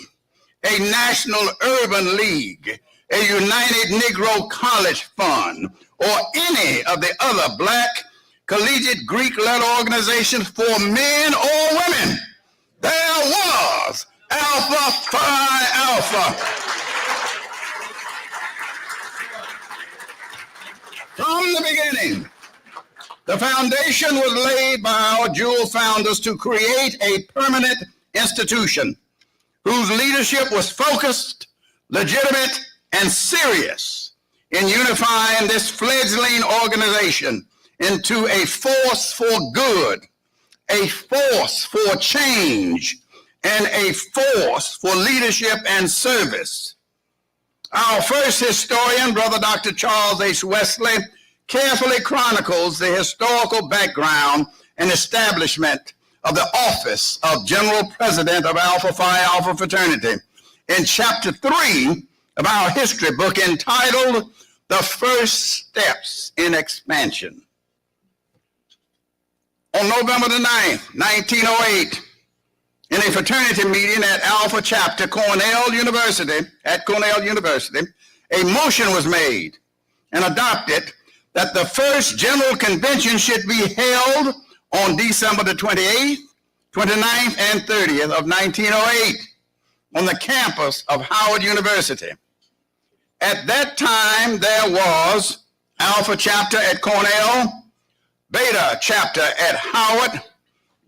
a National Urban League, a United Negro College Fund, or any of the other black collegiate Greek letter organizations for men or women, there was Alpha Phi Alpha. From the beginning, the foundation was laid by our jewel founders to create a permanent institution whose leadership was focused, legitimate, and serious in unifying this fledgling organization into a force for good, a force for change, and a force for leadership and service. Our first historian, Brother Dr. Charles H. Wesley, carefully chronicles the historical background and establishment of the office of General President of Alpha Phi Alpha Fraternity in chapter 3 of our history book entitled The First Steps in Expansion. On November the 9th, 1908, in a fraternity meeting at Alpha Chapter, Cornell University, a motion was made and adopted that the first General Convention should be held on December the 28th, 29th, and 30th of 1908 on the campus of Howard University. At that time, there was Alpha Chapter at Cornell, Beta Chapter at Howard,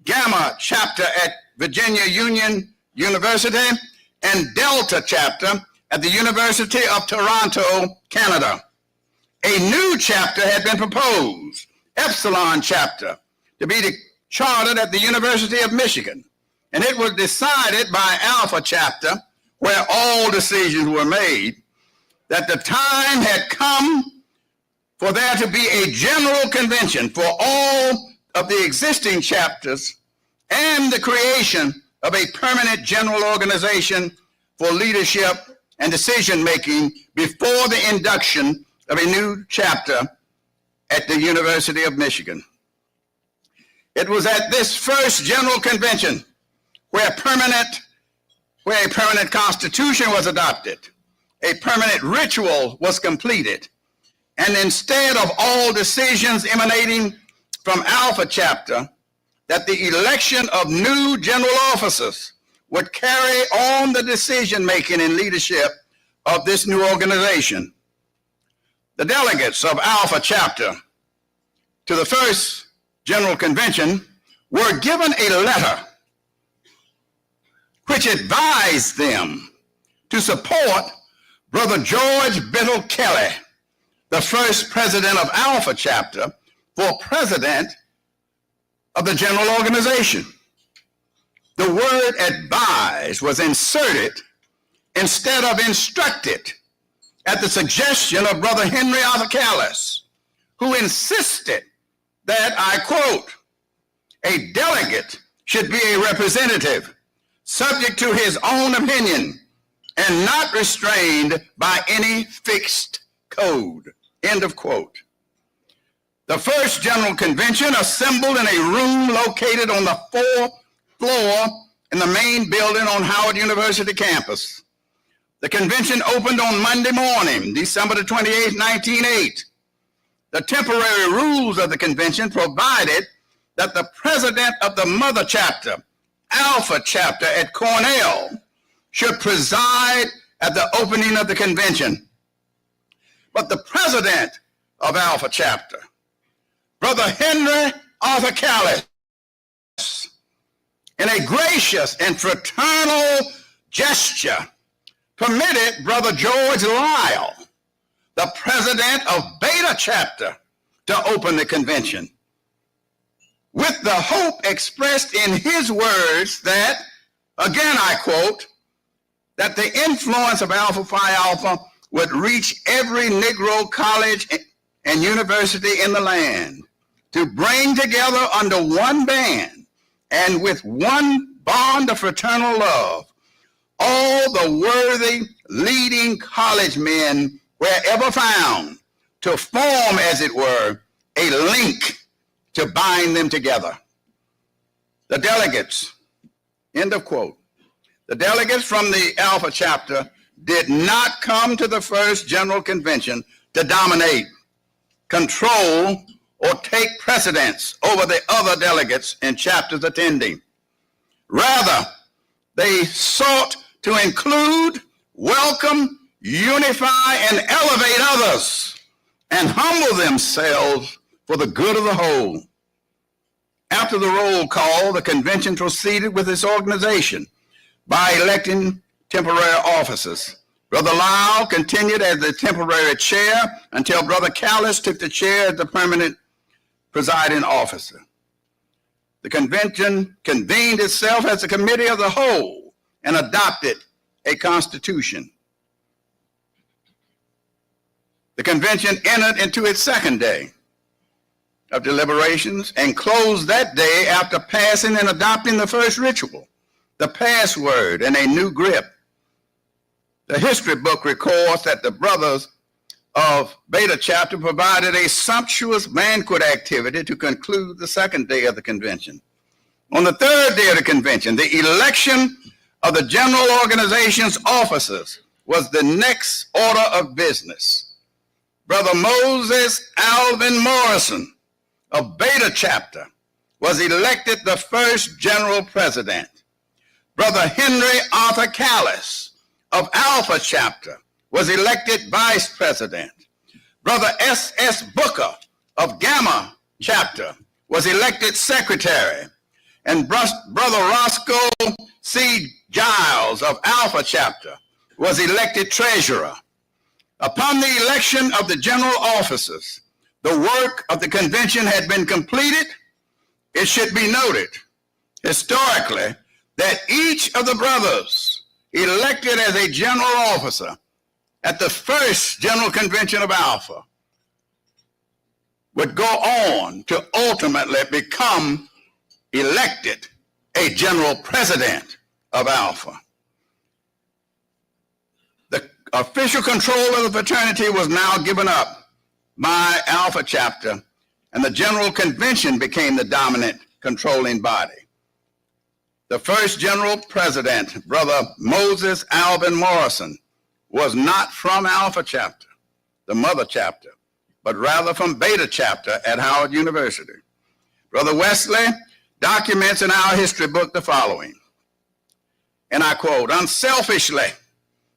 Gamma Chapter at Virginia Union University, and Delta Chapter at the University of Toronto, Canada. A new chapter had been proposed, Epsilon Chapter, to be chartered at the University of Michigan. And it was decided by Alpha Chapter, where all decisions were made, that the time had come for there to be a general convention for all of the existing chapters and the creation of a permanent general organization for leadership and decision-making before the induction of a new chapter at the University of Michigan. It was at this first general convention where a permanent constitution was adopted, a permanent ritual was completed, and instead of all decisions emanating from Alpha Chapter, that the election of new general officers would carry on the decision-making and leadership of this new organization. The delegates of Alpha Chapter to the first General Convention were given a letter which advised them to support Brother George Biddle Kelly, the first president of Alpha Chapter, for president of the general organization. The word advised was inserted instead of instructed at the suggestion of Brother Henry Arthur, who insisted that, I quote, a delegate should be a representative subject to his own opinion and not restrained by any fixed code, end of quote. The first General Convention assembled in a room located on the 4th floor in the main building on Howard University campus. The convention opened on Monday morning, December the 28th, 1908. The temporary rules of the convention provided that the president of the mother chapter Alpha chapter at Cornell should preside at the opening of the convention. But the president of Alpha chapter, Brother Henry Arthur Callis, in a gracious and fraternal gesture, permitted Brother George Lyle, the president of Beta chapter, to open the convention, with the hope expressed in his words that, again I quote, that the influence of Alpha Phi Alpha would reach every Negro college and university in the land, to bring together under one band and with one bond of fraternal love all the worthy leading college men wherever found, to form, as it were, a link to bind them together. The delegates, end of quote. The delegates from the Alpha chapter did not come to the first general convention to dominate, control, or take precedence over the other delegates and chapters attending. Rather, they sought to include, welcome, unify, and elevate others, and humble themselves for the good of the whole. After the roll call, the convention proceeded with its organization by electing temporary officers. Brother Lyle continued as the temporary chair until Brother Callis took the chair as the permanent presiding officer. The convention convened itself as a committee of the whole and adopted a constitution. The convention entered into its second day of deliberations and closed that day after passing and adopting the first ritual, the password, and a new grip. The history book records that the brothers of Beta chapter provided a sumptuous banquet activity to conclude the second day of the convention. On the third day of the convention, the election of the general organization's officers was the next order of business. Brother Moses Alvin Morrison of Beta chapter was elected the first general president. Brother Henry Arthur Callis of Alpha chapter was elected vice president. Brother S.S. Booker of Gamma chapter was elected secretary. And Brother Roscoe C. Giles of Alpha chapter was elected treasurer. Upon the election of the general officers, the work of the convention had been completed. It should be noted historically that each of the brothers elected as a general officer at the first general convention of Alpha would go on to ultimately become elected a general president of Alpha. The official control of the fraternity was now given up by Alpha chapter, and the general convention became the dominant controlling body. The first general president, Brother Moses Alvin Morrison, was not from Alpha chapter, the mother chapter, but rather from Beta chapter at Howard University. Brother Wesley documents in our history book the following, and I quote, "Unselfishly,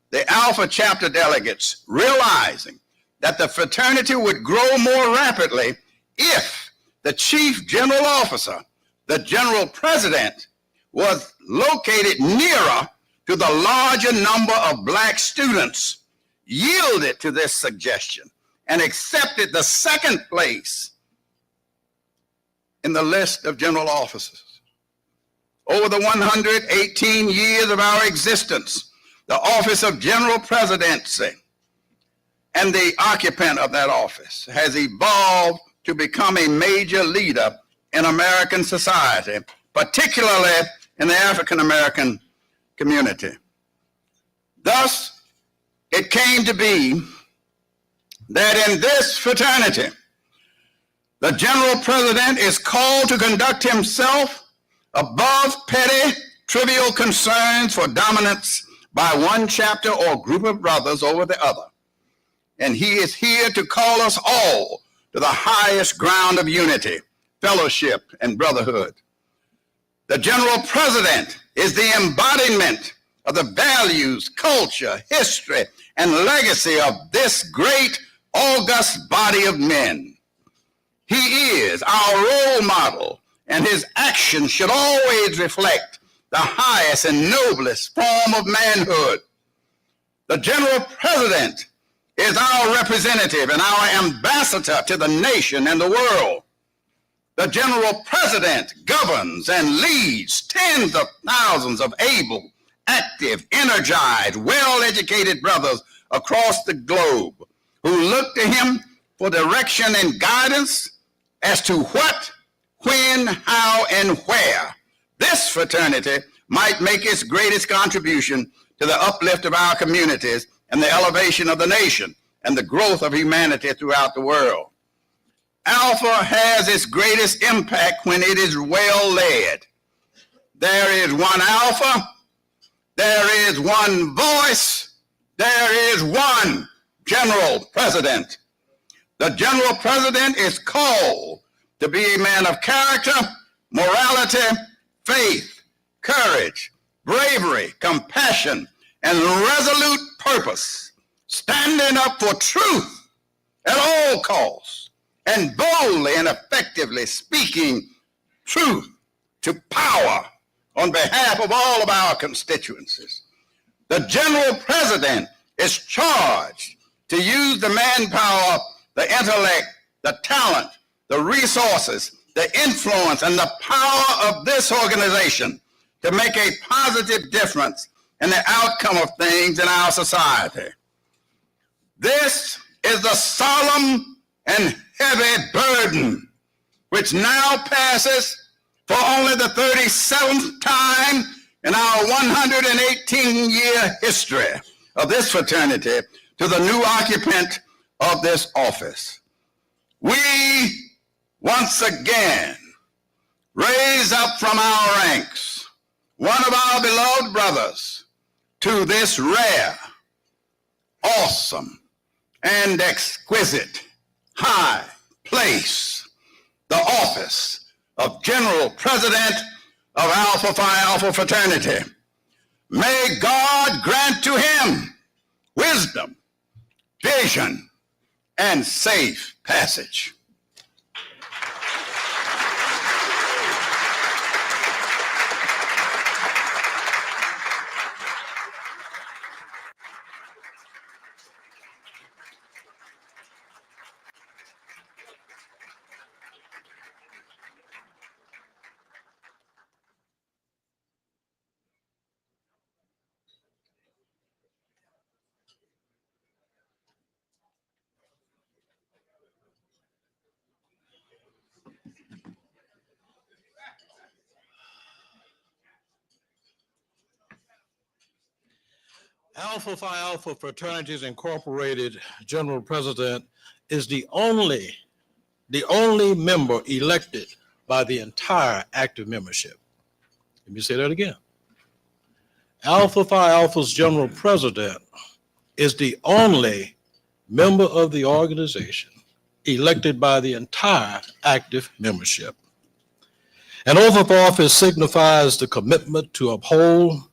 the Alpha chapter delegates, realizing that the fraternity would grow more rapidly if the chief general officer, the general president, was located nearer to the larger number of black students, yielded to this suggestion and accepted the second place in the list of general officers. Over the 118 years of our existence, the office of general presidency and the occupant of that office has evolved to become a major leader in American society, particularly in the African-American community. Thus, it came to be that in this fraternity, the general president is called to conduct himself above petty, trivial concerns for dominance by one chapter or group of brothers over the other. And he is here to call us all to the highest ground of unity, fellowship, and brotherhood. The General President is the embodiment of the values, culture, history, and legacy of this great, august body of men. He is our role model, and his actions should always reflect the highest and noblest form of manhood. The General President is our representative and our ambassador to the nation and the world. The General President governs and leads tens of thousands of able, active, energized, well-educated brothers across the globe who look to him for direction and guidance as to what, when, how, and where this fraternity might make its greatest contribution to the uplift of our communities and the elevation of the nation and the growth of humanity throughout the world. Alpha has its greatest impact when it is well led. There is one Alpha, there is one voice, there is one General President. The General President is called to be a man of character, morality, faith, courage, bravery, compassion, and resolute purpose, standing up for truth at all costs, and boldly and effectively speaking truth to power on behalf of all of our constituencies. The General President is charged to use the manpower, the intellect, the talent, the resources, the influence, and the power of this organization to make a positive difference in the outcome of things in our society. This is the solemn and heavy burden which now passes for only the 37th time in our 118-year history of this fraternity to the new occupant of this office. We once again raise up from our ranks one of our beloved brothers to this rare, awesome, and exquisite high place, the office of General President of Alpha Phi Alpha Fraternity. May God grant to him wisdom, vision, and safe passage. Alpha Phi Alpha Fraternities Incorporated General President is the only member elected by the entire active membership. Let me say that again. Alpha Phi Alpha's General President is the only member of the organization elected by the entire active membership. An oath of office signifies the commitment to uphold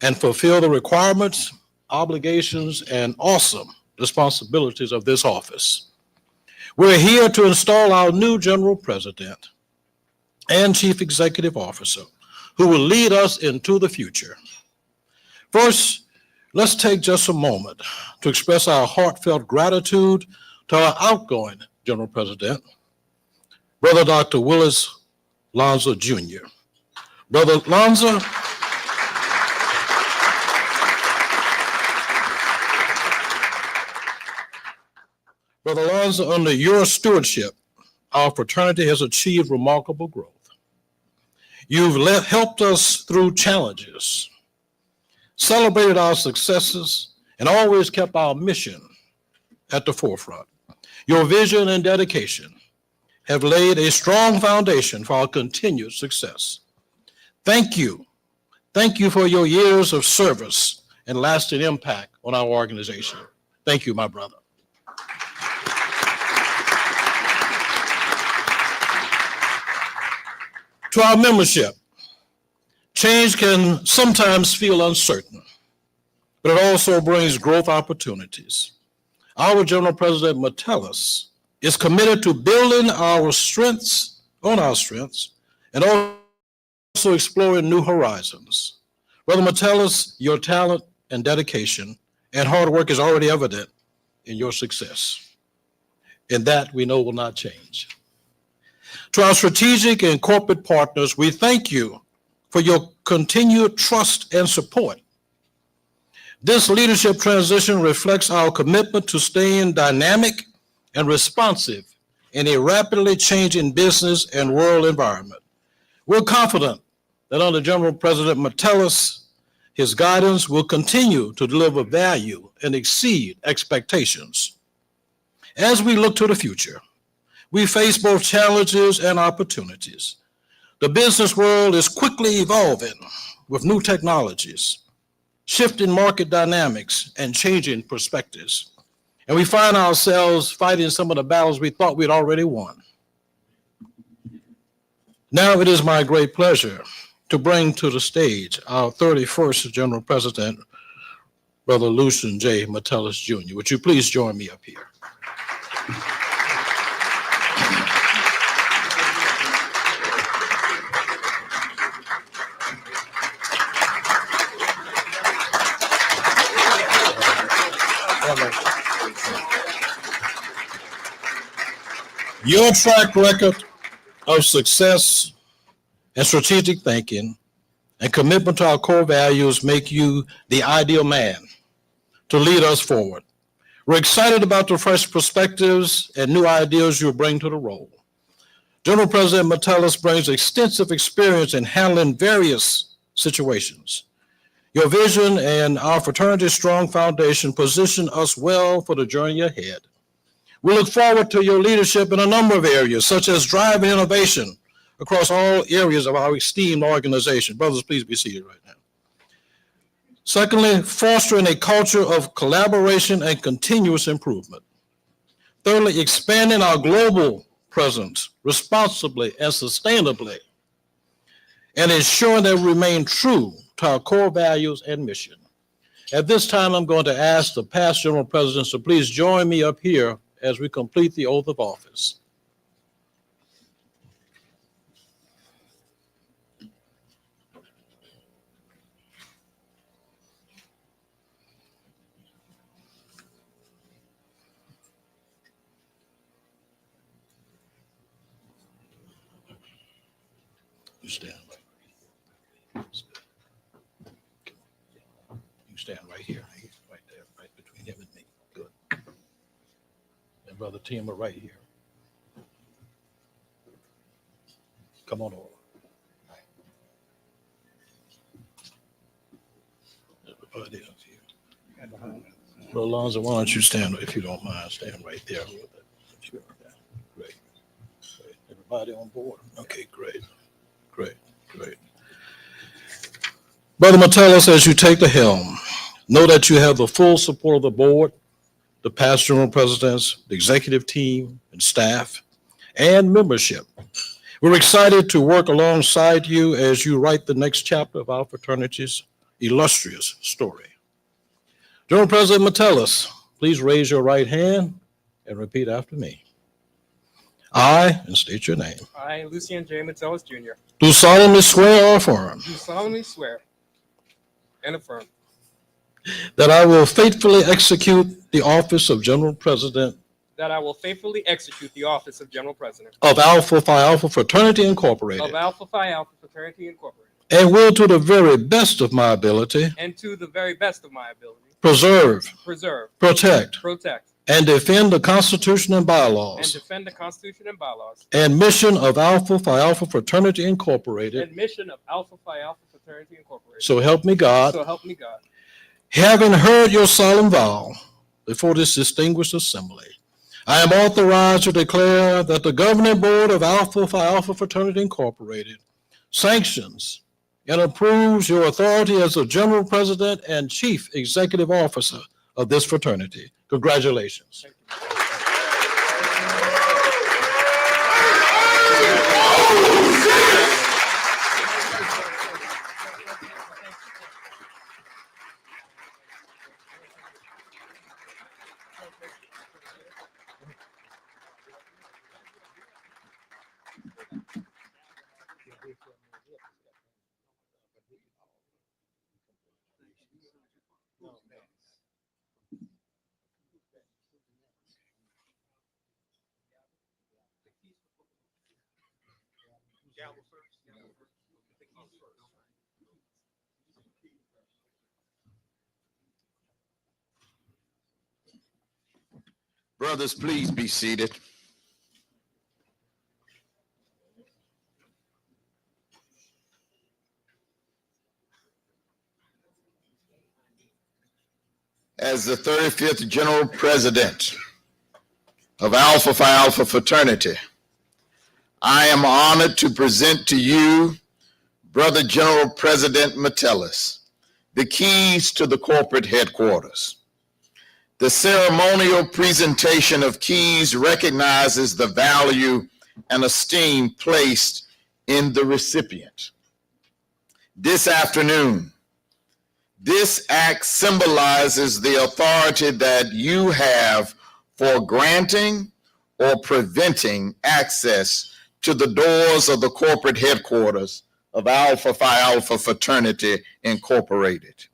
and fulfill the requirements, obligations, and awesome responsibilities of this office. We're here to install our new General President and Chief Executive Officer who will lead us into the future. First, let's take just a moment to express our heartfelt gratitude to our outgoing General President, Brother Dr. Willis Lanza Jr. Brother Lanza, Brother Lanza, under your stewardship, our fraternity has achieved remarkable growth. You've helped us through challenges, celebrated our successes, and always kept our mission at the forefront. Your vision and dedication have laid a strong foundation for our continued success. Thank you. Thank you for your years of service and lasting impact on our organization. Thank you, my brother. To our membership, Change can sometimes feel uncertain, but it also brings growth opportunities. Our General President Metellus is committed to building our strengths on our strengths and also exploring new horizons. Brother Metellus, your talent and dedication and hard work is already evident in your success. And that we know will not change. To our strategic and corporate partners, we thank you for your continued trust and support. This leadership transition reflects our commitment to staying dynamic and responsive in a rapidly changing business and world environment. We're confident that under General President Metellus, his guidance will continue to deliver value and exceed expectations. As we look to the future, we face both challenges and opportunities. The business world is quickly evolving with new technologies, shifting market dynamics, and changing perspectives. And we find ourselves fighting some of the battles we thought we'd already won. Now it is my great pleasure to bring to the stage our 31st General President, Brother Lucien J. Metellus, Jr. Would you please join me up here? Your track record of success and strategic thinking and commitment to our core values make you the ideal man to lead us forward. We're excited about the fresh perspectives and new ideas you'll bring to the role. General President Metellus brings extensive experience in handling various situations. Your vision and our fraternity's strong foundation position us well for the journey ahead. We look forward to your leadership in a number of areas, such as driving innovation across all areas of our esteemed organization. Brothers, please be seated right now. Secondly, fostering a culture of collaboration and continuous improvement. Thirdly, expanding our global presence responsibly and sustainably, and ensuring that we remain true to our core values and mission. At this time, I'm going to ask the past General Presidents to please join me up here as we complete the oath of office. You stand right. You stand right here, right there, right between him and me. Good. And Brother Tim are right here. Come on over. Everybody else here. Brother Alonzo, why don't you stand, if you don't mind, stand right there. Sure. Great. Great. Everybody on board? Okay, great. Great, great. Brother Metellus, as you take the helm, know that you have the full support of the board, the past general presidents, the executive team and staff, and membership. We're excited to work alongside you as you write the next chapter of our fraternity's illustrious story. General President Metellus, please raise your right hand and repeat after me. I, and state your name, I, Lucien J. Metellus, Jr., do solemnly swear or affirm do solemnly swear and affirm that I will faithfully execute the office of General President that I will faithfully execute the office of General President of Alpha Phi Alpha Fraternity Incorporated, of Alpha Phi Alpha Fraternity Incorporated, and will to the very best of my ability and to the very best of my ability preserve, protect, and defend the Constitution and and bylaws defend the Constitution and bylaws and mission of Alpha Phi Alpha Fraternity Incorporated. and mission of Alpha Phi Alpha Fraternity Incorporated. So help me God. So help me God. Having heard your solemn vow before this distinguished assembly, I am authorized to declare that the governing board of Alpha Phi Alpha Fraternity Incorporated sanctions and approves your authority as the General President and Chief Executive Officer of this fraternity. Congratulations. Brothers, please be seated. As the 35th General President of Alpha Phi Alpha Fraternity, I am honored to present to you, Brother General President Metellus, the keys to the corporate headquarters. The ceremonial presentation of keys recognizes the value and esteem placed in the recipient. This afternoon, this act symbolizes the authority that you have for granting or preventing access to the doors of the corporate headquarters of Alpha Phi Alpha Fraternity Incorporated.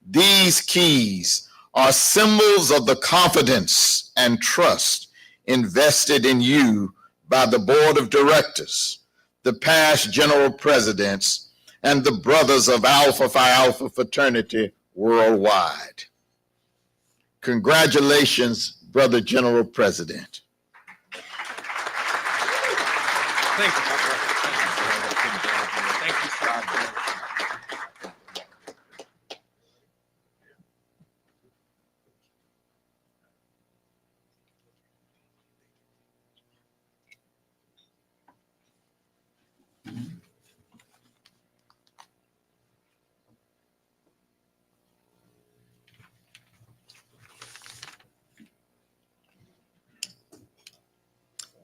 These keys are symbols of the confidence and trust invested in you by the board of directors, the past general presidents, and the brothers of Alpha Phi Alpha Fraternity worldwide. Congratulations, Brother General President. Thank you, my brother. Thank you, sir.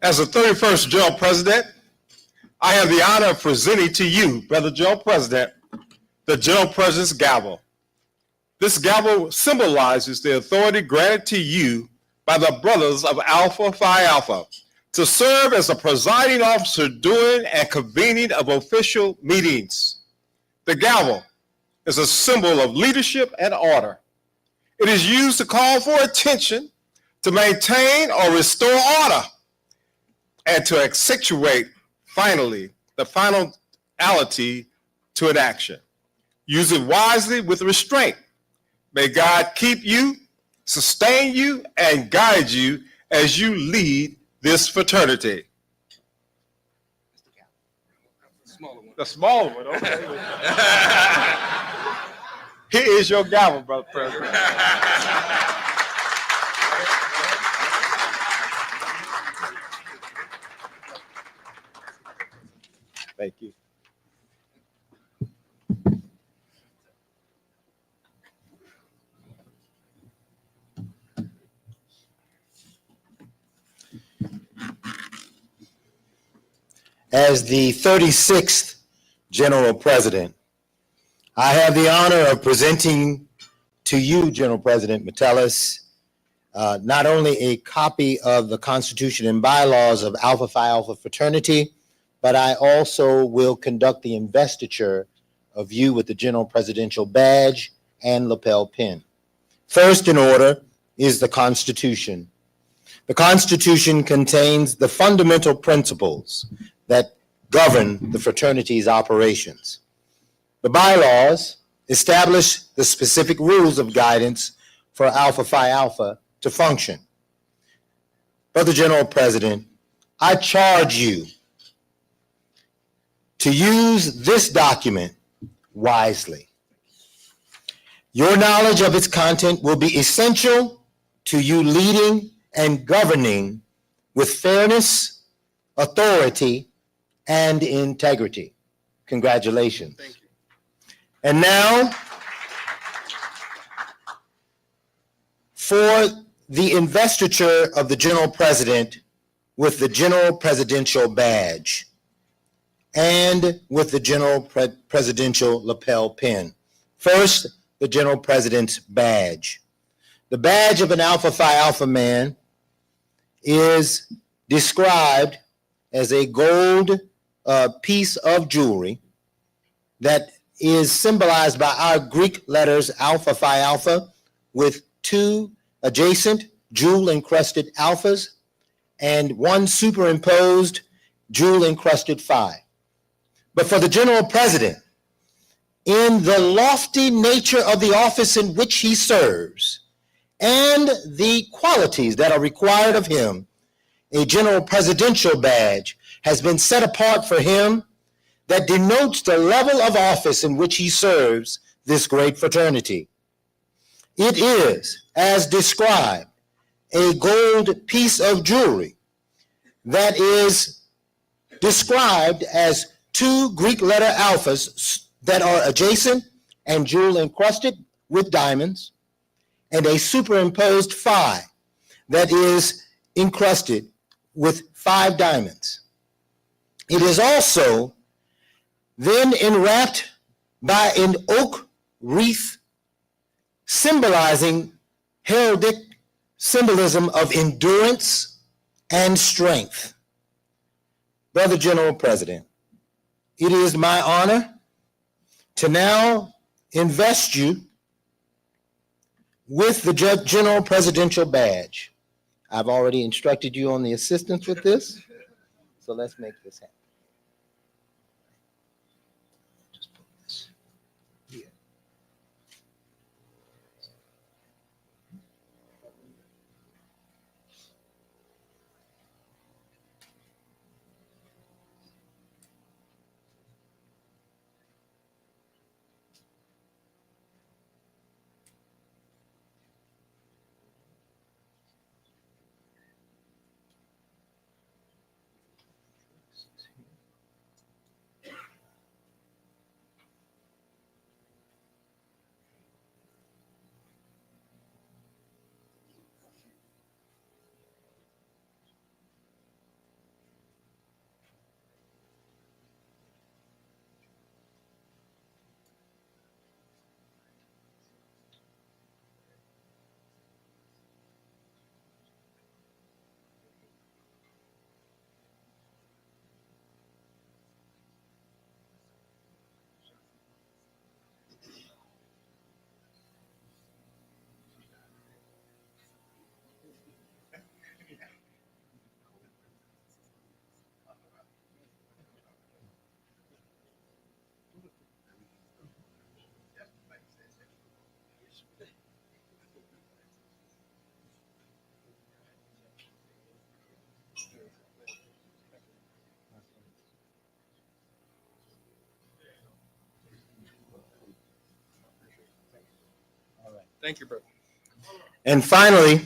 As the 31st General President, I have the honor of presenting to you, Brother General President, the General President's gavel. This gavel symbolizes the authority granted to you by the brothers of Alpha Phi Alpha to serve as the presiding officer during and convening of official meetings. The gavel is a symbol of leadership and order. It is used to call for attention, to maintain or restore order, and to accentuate the finality to an action. Use it wisely with restraint. May God keep you, sustain you, and guide you as you lead this fraternity. The smaller one, okay. Here is your gavel, Brother President. Thank you. As the 36th General President, I have the honor of presenting to you, General President Metellus, not only a copy of the Constitution and bylaws of Alpha Phi Alpha Fraternity, but I also will conduct the investiture of you with the General Presidential Badge and lapel pin. First in order is the Constitution. The Constitution contains the fundamental principles that govern the fraternity's operations. The bylaws establish the specific rules of guidance for Alpha Phi Alpha to function. Brother General President, I charge you to use this document wisely. Your knowledge of its content will be essential to you leading and governing with fairness, authority, and integrity. Congratulations. Thank you. And now, for the investiture of the General President with the General Presidential Badge and with the General Presidential lapel pin. First, the General President's badge. The badge of an Alpha Phi Alpha man is described as a gold piece of jewelry that is symbolized by our Greek letters Alpha Phi Alpha with two adjacent jewel-encrusted alphas and one superimposed jewel-encrusted phi. but for the general president, in the lofty nature of the office in which he serves and the qualities that are required of him, a general presidential badge has been set apart for him that denotes the level of office in which he serves this great fraternity. It is, as described, a gold piece of jewelry that is described as two Greek letter alphas that are adjacent and jewel encrusted with diamonds, and a superimposed phi that is encrusted with 5 diamonds. It is also then enwrapped by an oak wreath symbolizing heraldic symbolism of endurance and strength. Brother General President, it is my honor to now invest you with the General Presidential Badge. I've already instructed you on the assistance with this, so let's make this happen. Just put this here. Thank you, brother. And finally,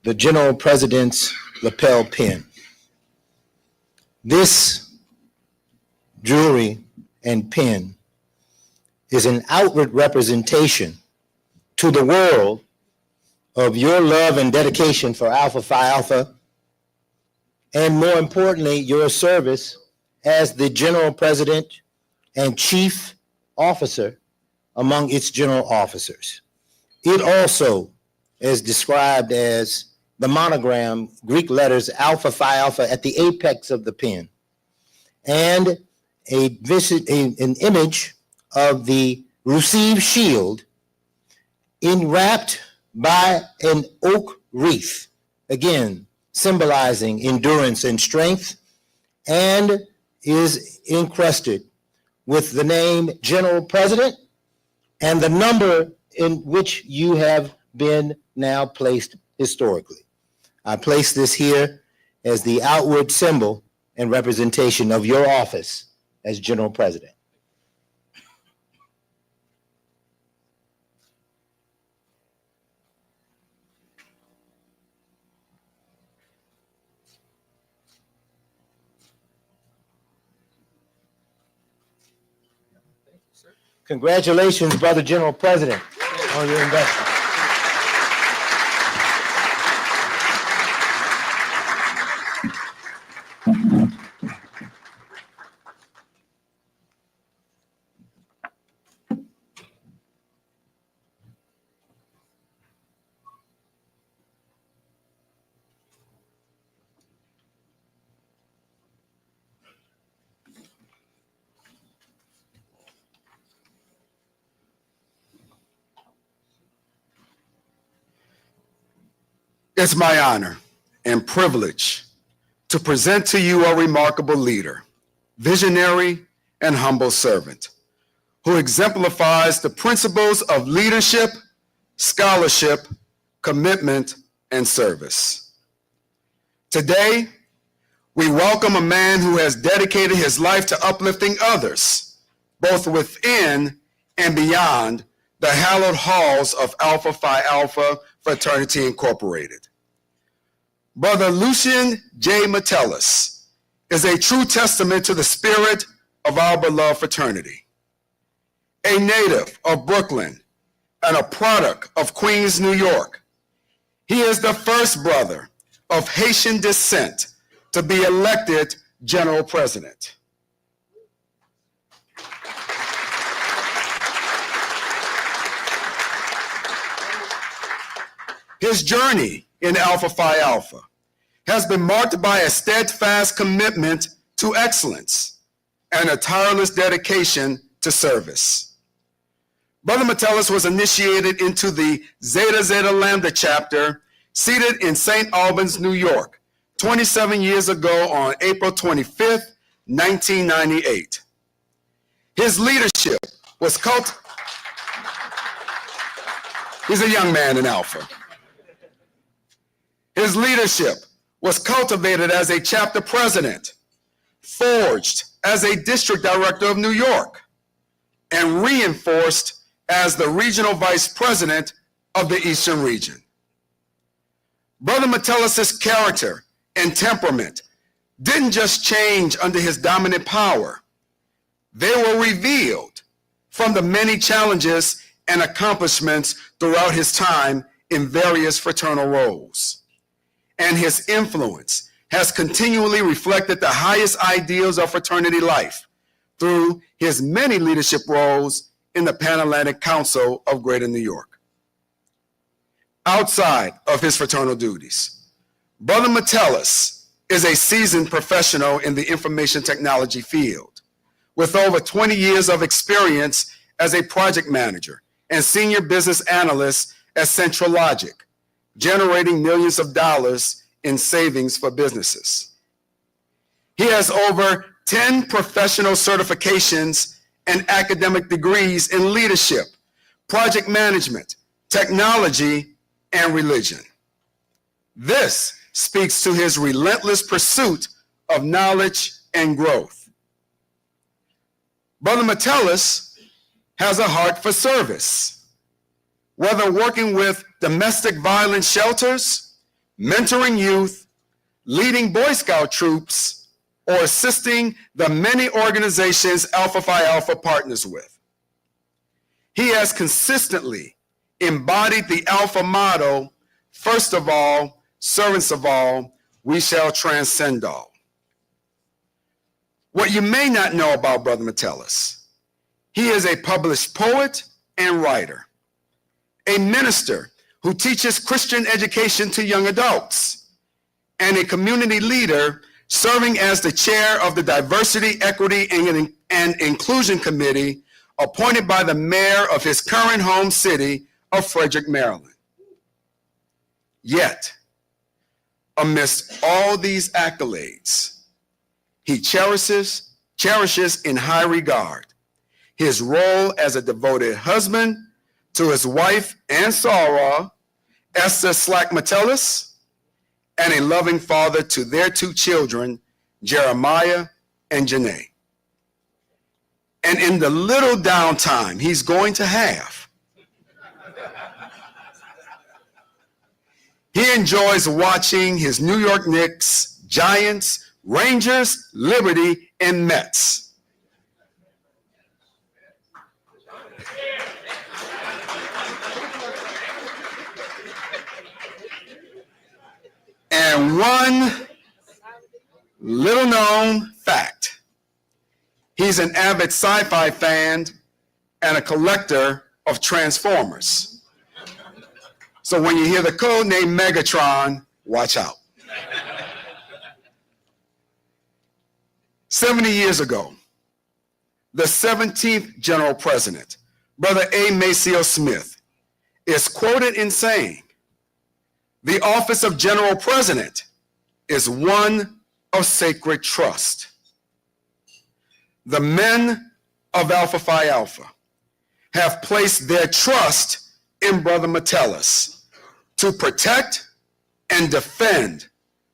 the General President's lapel pin. This jewelry and pin is an outward representation to the world of your love and dedication for Alpha Phi Alpha, and more importantly, your service as the General President and Chief Officer among its general officers. It also is described as the monogram, Greek letters Alpha Phi Alpha at the apex of the pin, and an image of the received shield enwrapped by an oak wreath, again symbolizing endurance and strength, and is encrusted with the name General President and the number in which you have been now placed historically. I place this here as the outward symbol and representation of your office as General President. Congratulations, Brother General President, on your investment. It's my honor and privilege to present to you a remarkable leader, visionary, and humble servant who exemplifies the principles of leadership, scholarship, commitment, and service. Today, we welcome a man who has dedicated his life to uplifting others, both within and beyond the hallowed halls of Alpha Phi Alpha Fraternity Incorporated. Brother Lucien J. Metellus is a true testament to the spirit of our beloved fraternity. A native of Brooklyn and a product of Queens, New York, he is the first brother of Haitian descent to be elected General President. His journey in Alpha Phi Alpha has been marked by a steadfast commitment to excellence and a tireless dedication to service. Brother Metellus was initiated into the Zeta Zeta Lambda chapter seated in St. Albans, New York, 27 years ago on April 25th, 1998. His leadership was He's a young man in Alpha. His leadership was cultivated as a chapter president, forged as a district director of New York, and reinforced as the regional vice president of the Eastern region. Brother Metellus's character and temperament didn't just change under his dominant power. They were revealed from the many challenges and accomplishments throughout his time in various fraternal roles. And his influence has continually reflected the highest ideals of fraternity life through his many leadership roles in the Pan-Atlantic Council of Greater New York. Outside of his fraternal duties, Brother Metellus is a seasoned professional in the information technology field, with over 20 years of experience as a project manager and senior business analyst at Central Logic, generating millions of dollars in savings for businesses. He has over 10 professional certifications and academic degrees in leadership, project management, technology, and religion. This speaks to his relentless pursuit of knowledge and growth. Brother Metellus has a heart for service, whether working with domestic violence shelters, mentoring youth, leading Boy Scout troops, or assisting the many organizations Alpha Phi Alpha partners with. He has consistently embodied the Alpha motto, first of all, servants of all, we shall transcend all. What you may not know about Brother Metellus, he is a published poet and writer, a minister who teaches Christian education to young adults, and a community leader serving as the chair of the Diversity, Equity, and Inclusion Committee appointed by the mayor of his current home city of Frederick, Maryland. Yet, amidst all these accolades, he cherishes in high regard his role as a devoted husband to his wife and soror, Esther Slack Metellus, and a loving father to their two children, Jeremiah and Janae. And in the little downtime he's going to have, he enjoys watching his New York Knicks, Giants, Rangers, Liberty, and Mets. And one little known fact, he's an avid sci-fi fan and a collector of Transformers. So when you hear the code name Megatron, watch out. 70 years ago, the 17th General President, Brother A. Maceo Smith, is quoted in saying, "The office of General President is one of sacred trust. The men of Alpha Phi Alpha have placed their trust in Brother Metellus to protect and defend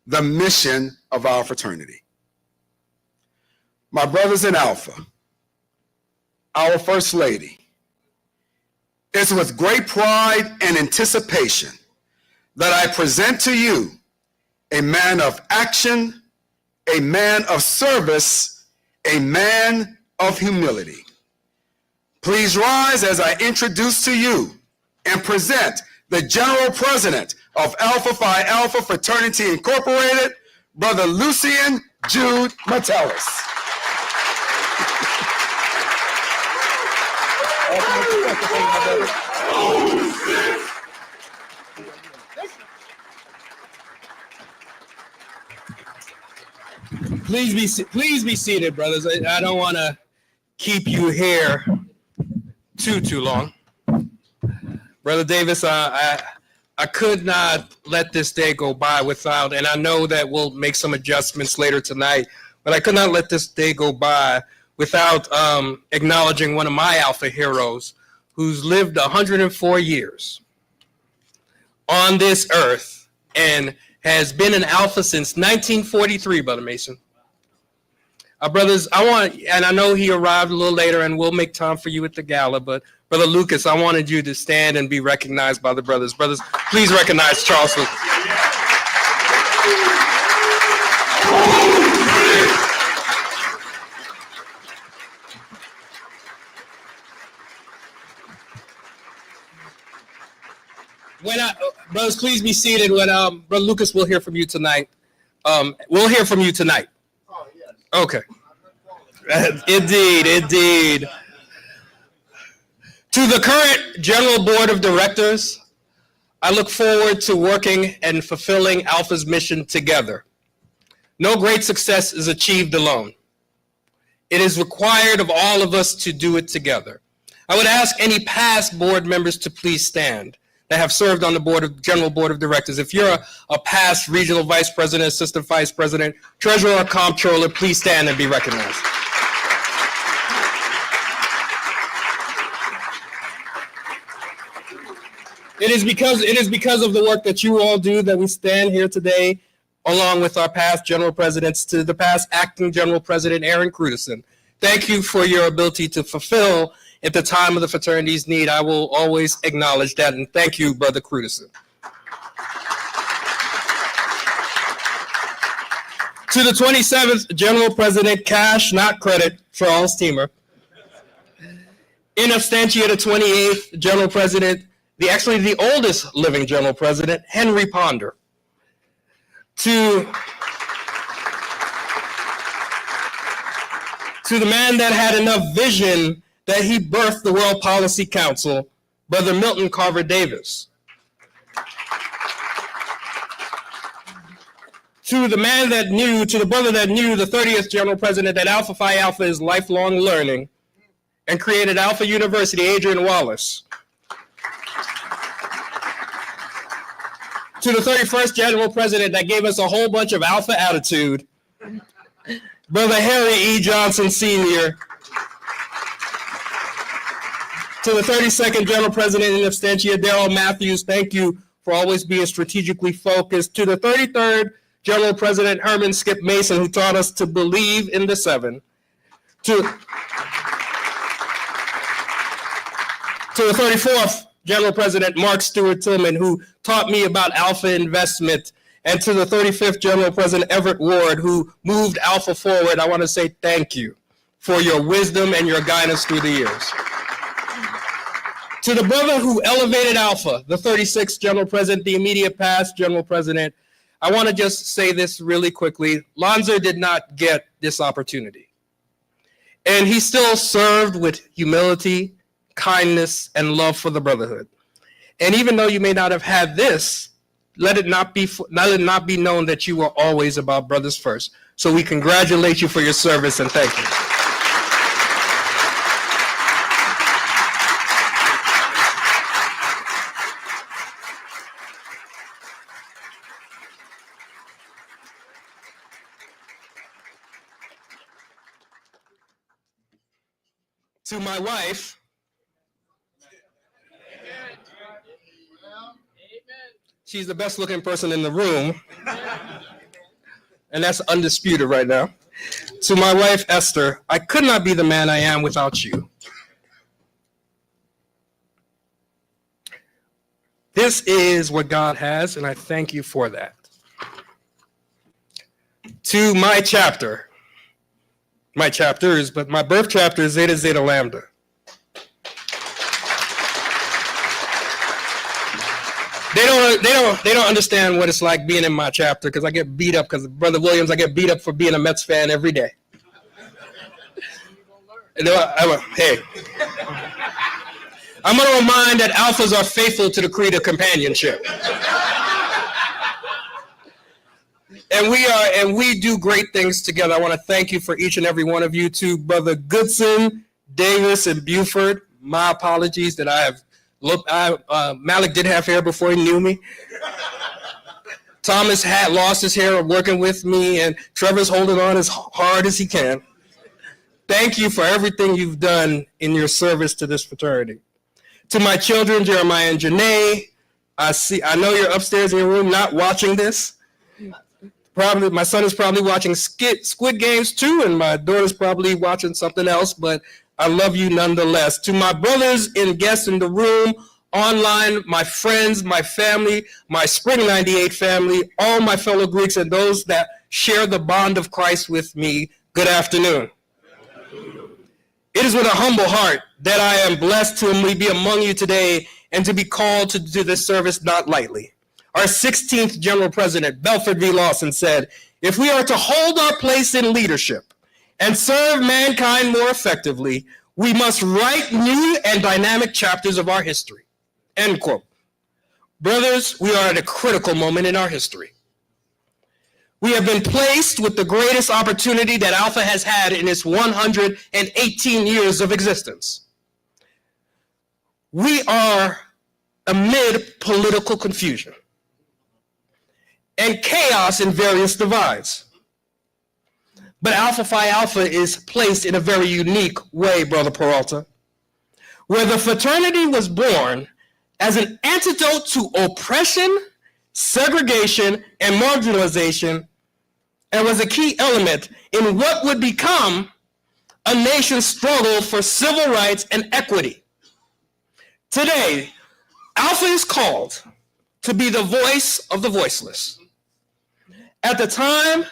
the mission of our fraternity. My brothers in Alpha, our First Lady, it's with great pride and anticipation that I present to you a man of action, a man of service, a man of humility. Please rise as I introduce to you and present the General President of Alpha Phi Alpha Fraternity Incorporated, Brother Lucien Jude Metellus. Please be seated, brothers. I don't want to keep you here too long. Brother Davis, I could not let this day go by without, and I know that we'll make some adjustments later tonight, but I could not let this day go by without acknowledging one of my Alpha heroes who's lived 104 years on this earth and has been an Alpha since 1943, Brother Mason. Brothers, and I know he arrived a little later and we'll make time for you at the gala, but Brother Lucas, I wanted you to stand and be recognized by the brothers. Brothers, please recognize Charles Lucas. Brothers, please be seated. When Brother Lucas, we'll hear from you tonight. We'll hear from you tonight. Oh, yes. Okay. Indeed. To the current General Board of Directors, I look forward to working and fulfilling Alpha's mission together. No great success is achieved alone. It is required of all of us to do it together. I would ask any past board members to please stand that have served on the General Board of Directors. If you're a past regional vice president, assistant vice president, treasurer, or comptroller, please stand and be recognized. It is because of the work that you all do that we stand here today, along with our past general presidents, to the past acting general president, Aaron Crudison. Thank you for your ability to fulfill at the time of the fraternity's need. I will always acknowledge that, and thank you, Brother Crudison. To the 27th General President, cash, not credit, Charles Teamer. In absentia, the 28th General President, the oldest living General President, Henry Ponder. To the man that had enough vision that he birthed the World Policy Council, Brother Milton Carver Davis. To the brother that knew the 30th General President that Alpha Phi Alpha is lifelong learning and created Alpha University, Adrian Wallace. To the 31st General President that gave us a whole bunch of Alpha attitude, Brother Harry E. Johnson Sr. To the 32nd General President in absentia, Darrell Matthews, thank you for always being strategically focused. To the 33rd General President, Herman Skip Mason, who taught us to believe in the seven. To the 34th General President, Mark Stewart Tillman, who taught me about Alpha investment. And to the 35th General President, Everett Ward, who moved Alpha forward, I want to say thank you for your wisdom and your guidance through the years. To the brother who elevated Alpha, the 36th General President, the immediate past General President, I want to just say this really quickly. Lonzo did not get this opportunity. And he still served with humility, kindness, and love for the brotherhood. And even though you may not have had this, let it not be known that you were always about brothers first. So we congratulate you for your service and thank you. To my wife, she's the best looking person in the room, and that's undisputed right now. To my wife, Esther, I could not be the man I am without you. This is what God has, and I thank you for that. To my chapters, but my birth chapter is Zeta Zeta Lambda. They don't understand what it's like being in my chapter because I get beat up because Brother Williams, I get beat up for being a Mets fan every day. Hey, I'm going to remind that alphas are faithful to the creed of companionship. And we do great things together. I want to thank you for each and every one of you. To Brother Goodson, Davis, and Buford, my apologies that I have looked. Malik did have hair before he knew me. Thomas had lost his hair working with me, and Trevor's holding on as hard as he can. Thank you for everything you've done in your service to this fraternity. To my children, Jeremiah and Janae, I know you're upstairs in your room not watching this. Probably my son is probably watching Squid Games too, and my daughter's probably watching something else, but I love you nonetheless. To my brothers and guests in the room, online, my friends, my family, my Spring 98 family, all my fellow Greeks and those that share the bond of Christ with me, good afternoon. It is with a humble heart that I am blessed to be among you today and to be called to do this service not lightly. Our 16th General President, Belford V. Lawson, said, if we are to hold our place in leadership and serve mankind more effectively, we must write new and dynamic chapters of our history. End quote. Brothers, we are at a critical moment in our history. We have been placed with the greatest opportunity that Alpha has had in its 118 years of existence. We are amid political confusion and chaos in various divides. But Alpha Phi Alpha is placed in a very unique way, Brother Peralta, where the fraternity was born as an antidote to oppression, segregation, and marginalization, and was a key element in what would become a nation's struggle for civil rights and equity. Today, Alpha is called to be the voice of the voiceless. At the time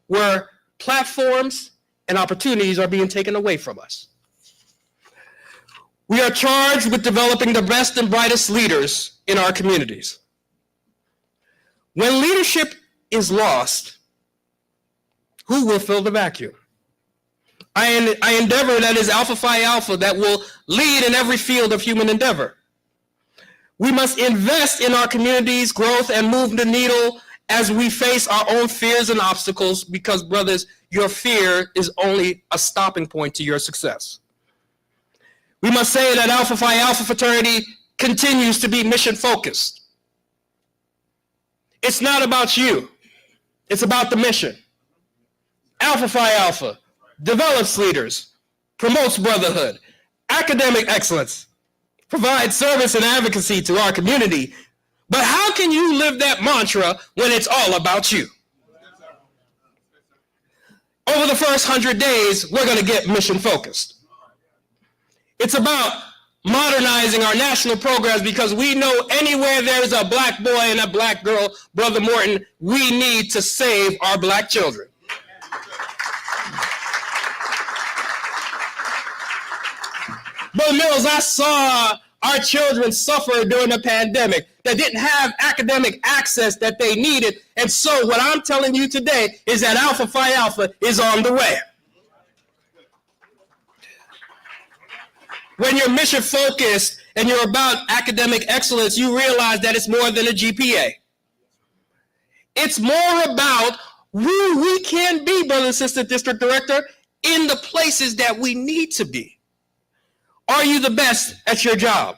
where platforms and opportunities are being taken away from us. We are charged with developing the best and brightest leaders in our communities. When leadership is lost, who will fill the vacuum? I endeavor that is Alpha Phi Alpha that will lead in every field of human endeavor. We must invest in our communities' growth and move the needle as we face our own fears and obstacles, because, brothers, your fear is only a stopping point to your success. We must say that Alpha Phi Alpha fraternity continues to be mission focused. It's not about you. It's about the mission. Alpha Phi Alpha develops leaders, promotes brotherhood, academic excellence, provides service and advocacy to our community. But how can you live that mantra when it's all about you? Over the first 100 days, we're going to get mission focused. It's about modernizing our national programs, because we know anywhere there's a black boy and a black girl, Brother Morton, we need to save our black children. Brother Mills, I saw our children suffer during the pandemic that didn't have academic access that they needed. And so what I'm telling you today is that Alpha Phi Alpha is on the way. When you're mission focused and you're about academic excellence, you realize that it's more than a GPA. It's more about who we can be, brother and sister district director, in the places that we need to be. Are you the best at your job?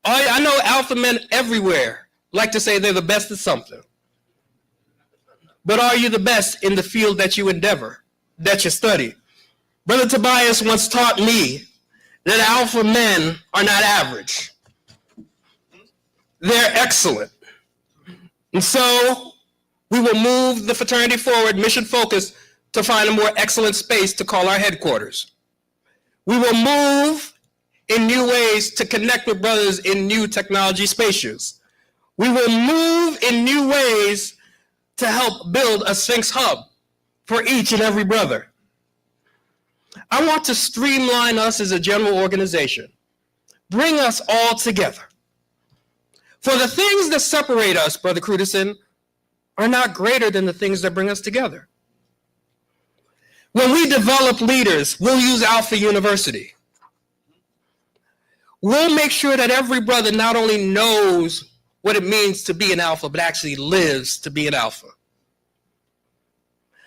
I know alpha men everywhere like to say they're the best at something. But are you the best in the field that you endeavor, that you study? Brother Tobias once taught me that alpha men are not average. They're excellent. And so we will move the fraternity forward, mission focused, to find a more excellent space to call our headquarters. We will move in new ways to connect with brothers in new technology spaces. We will move in new ways to help build a Sphinx hub for each and every brother. I want to streamline us as a general organization, bring us all together. For the things that separate us, Brother Crudison, are not greater than the things that bring us together. When we develop leaders, we'll use Alpha University. We'll make sure that every brother not only knows what it means to be an alpha, but actually lives to be an alpha.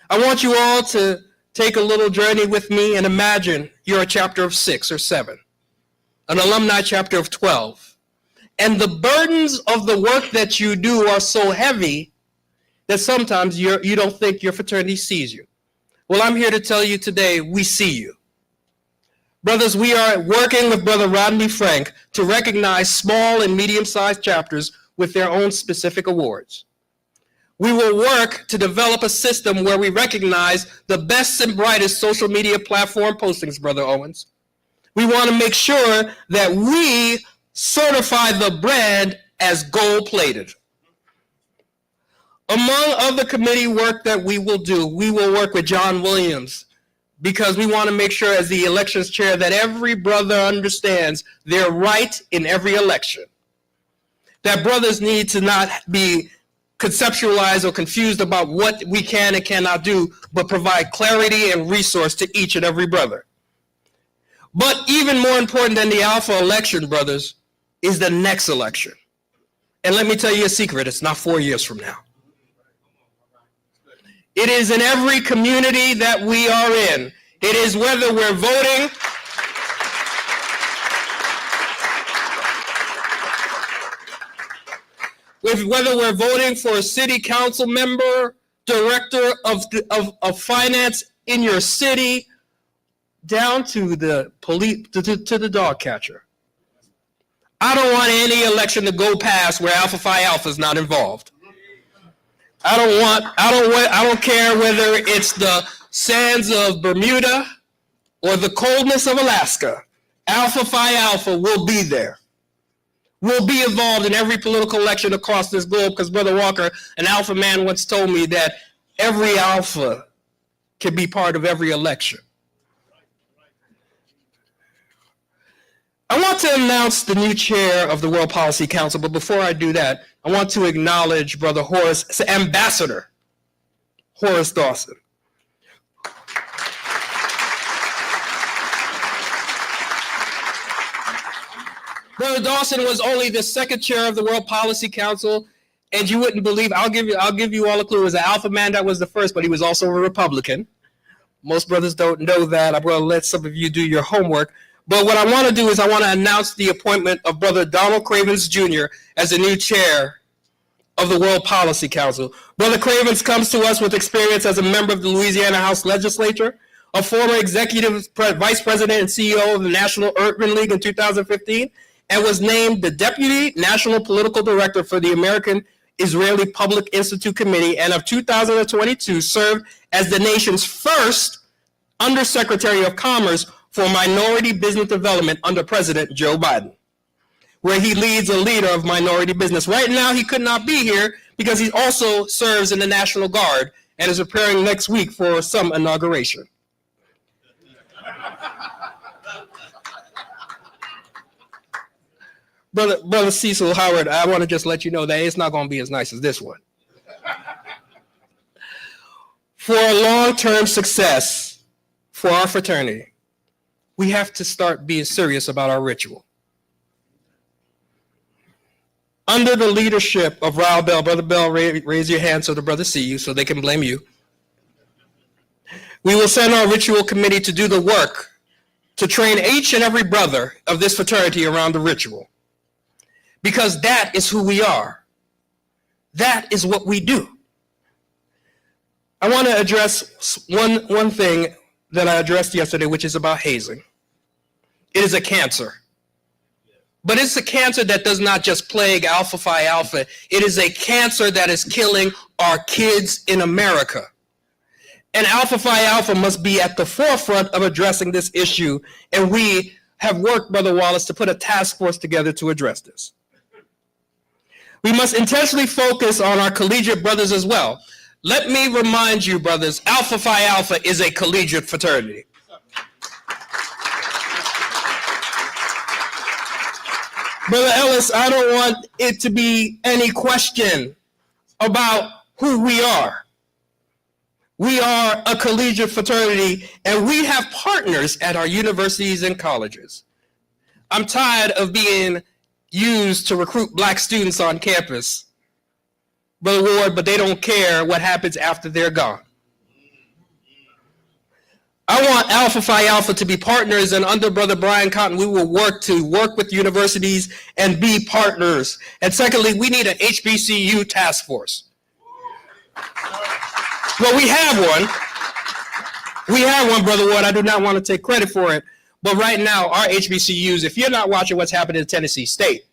I want you all to take a little journey with me and imagine you're a chapter of 6 or 7, an alumni chapter of 12, and the burdens of the work that you do are so heavy that sometimes you don't think your fraternity sees you. Well, I'm here to tell you today, we see you. Brothers, we are working with Brother Rodney Frank to recognize small and medium-sized chapters with their own specific awards. We will work to develop a system where we recognize the best and brightest social media platform postings, Brother Owens. We want to make sure that we certify the brand as gold-plated. Among other committee work that we will do, we will work with John Williams, because we want to make sure as the elections chair that every brother understands their right in every election. That brothers need to not be conceptualized or confused about what we can and cannot do, but provide clarity and resource to each and every brother. But even more important than the alpha election, brothers, is the next election. And let me tell you a secret, it's not 4 years from now. It is in every community that we are in. It is whether we're voting whether we're voting for a city council member, director of finance in your city, down to the police, to the dog catcher. I don't want any election to go past where Alpha Phi Alpha is not involved. I don't care whether it's the sands of Bermuda or the coldness of Alaska. Alpha Phi Alpha will be there. We'll be involved in every political election across this globe, because Brother Walker, an alpha man, once told me that every alpha can be part of every election. I want to announce the new chair of the World Policy Council, but before I do that, I want to acknowledge Brother Horace, Ambassador Horace Dawson. Brother Dawson was only the second chair of the World Policy Council, and you wouldn't believe, I'll give you all a clue. It was an alpha man that was the first, but he was also a Republican. Most brothers don't know that. I'm going to let some of you do your homework. But what I want to do is I want to announce the appointment of Brother Donald Cravens Jr. as the new chair of the World Policy Council. Brother Cravens comes to us with experience as a member of the Louisiana House Legislature, a former executive vice president and CEO of the National Urban League in 2015, and was named the Deputy National Political Director for the American Israeli Public Institute Committee, and of 2022 served as the nation's first Undersecretary of Commerce for Minority Business Development under President Joe Biden, where he leads a leader of minority business. Right now, he could not be here because he also serves in the National Guard and is preparing next week for some inauguration. Brother Cecil Howard, I want to just let you know that it's not going to be as nice as this one. For long-term success for our fraternity, we have to start being serious about our ritual. Under the leadership of Raul Bell, Brother Bell, raise your hand so the brothers see you so they can blame you. We will send our ritual committee to do the work to train each and every brother of this fraternity around the ritual. Because that is who we are. That is what we do. I want to address one thing that I addressed yesterday, which is about hazing. It is a cancer. But it's a cancer that does not just plague Alpha Phi Alpha. It is a cancer that is killing our kids in America. And Alpha Phi Alpha must be at the forefront of addressing this issue. And we have worked, Brother Wallace, to put a task force together to address this. We must intentionally focus on our collegiate brothers as well. Let me remind you, brothers, Alpha Phi Alpha is a collegiate fraternity. Brother Ellis, I don't want it to be any question about who we are. We are a collegiate fraternity, and we have partners at our universities and colleges. I'm tired of being used to recruit black students on campus, Brother Ward, but they don't care what happens after they're gone. I want Alpha Phi Alpha to be partners, and under Brother Brian Cotton, we will work with universities and be partners. And secondly, we need an HBCU task force. Well, we have one. We have one, Brother Ward. I do not want to take credit for it. But right now, our HBCUs, if you're not watching what's happening in Tennessee State,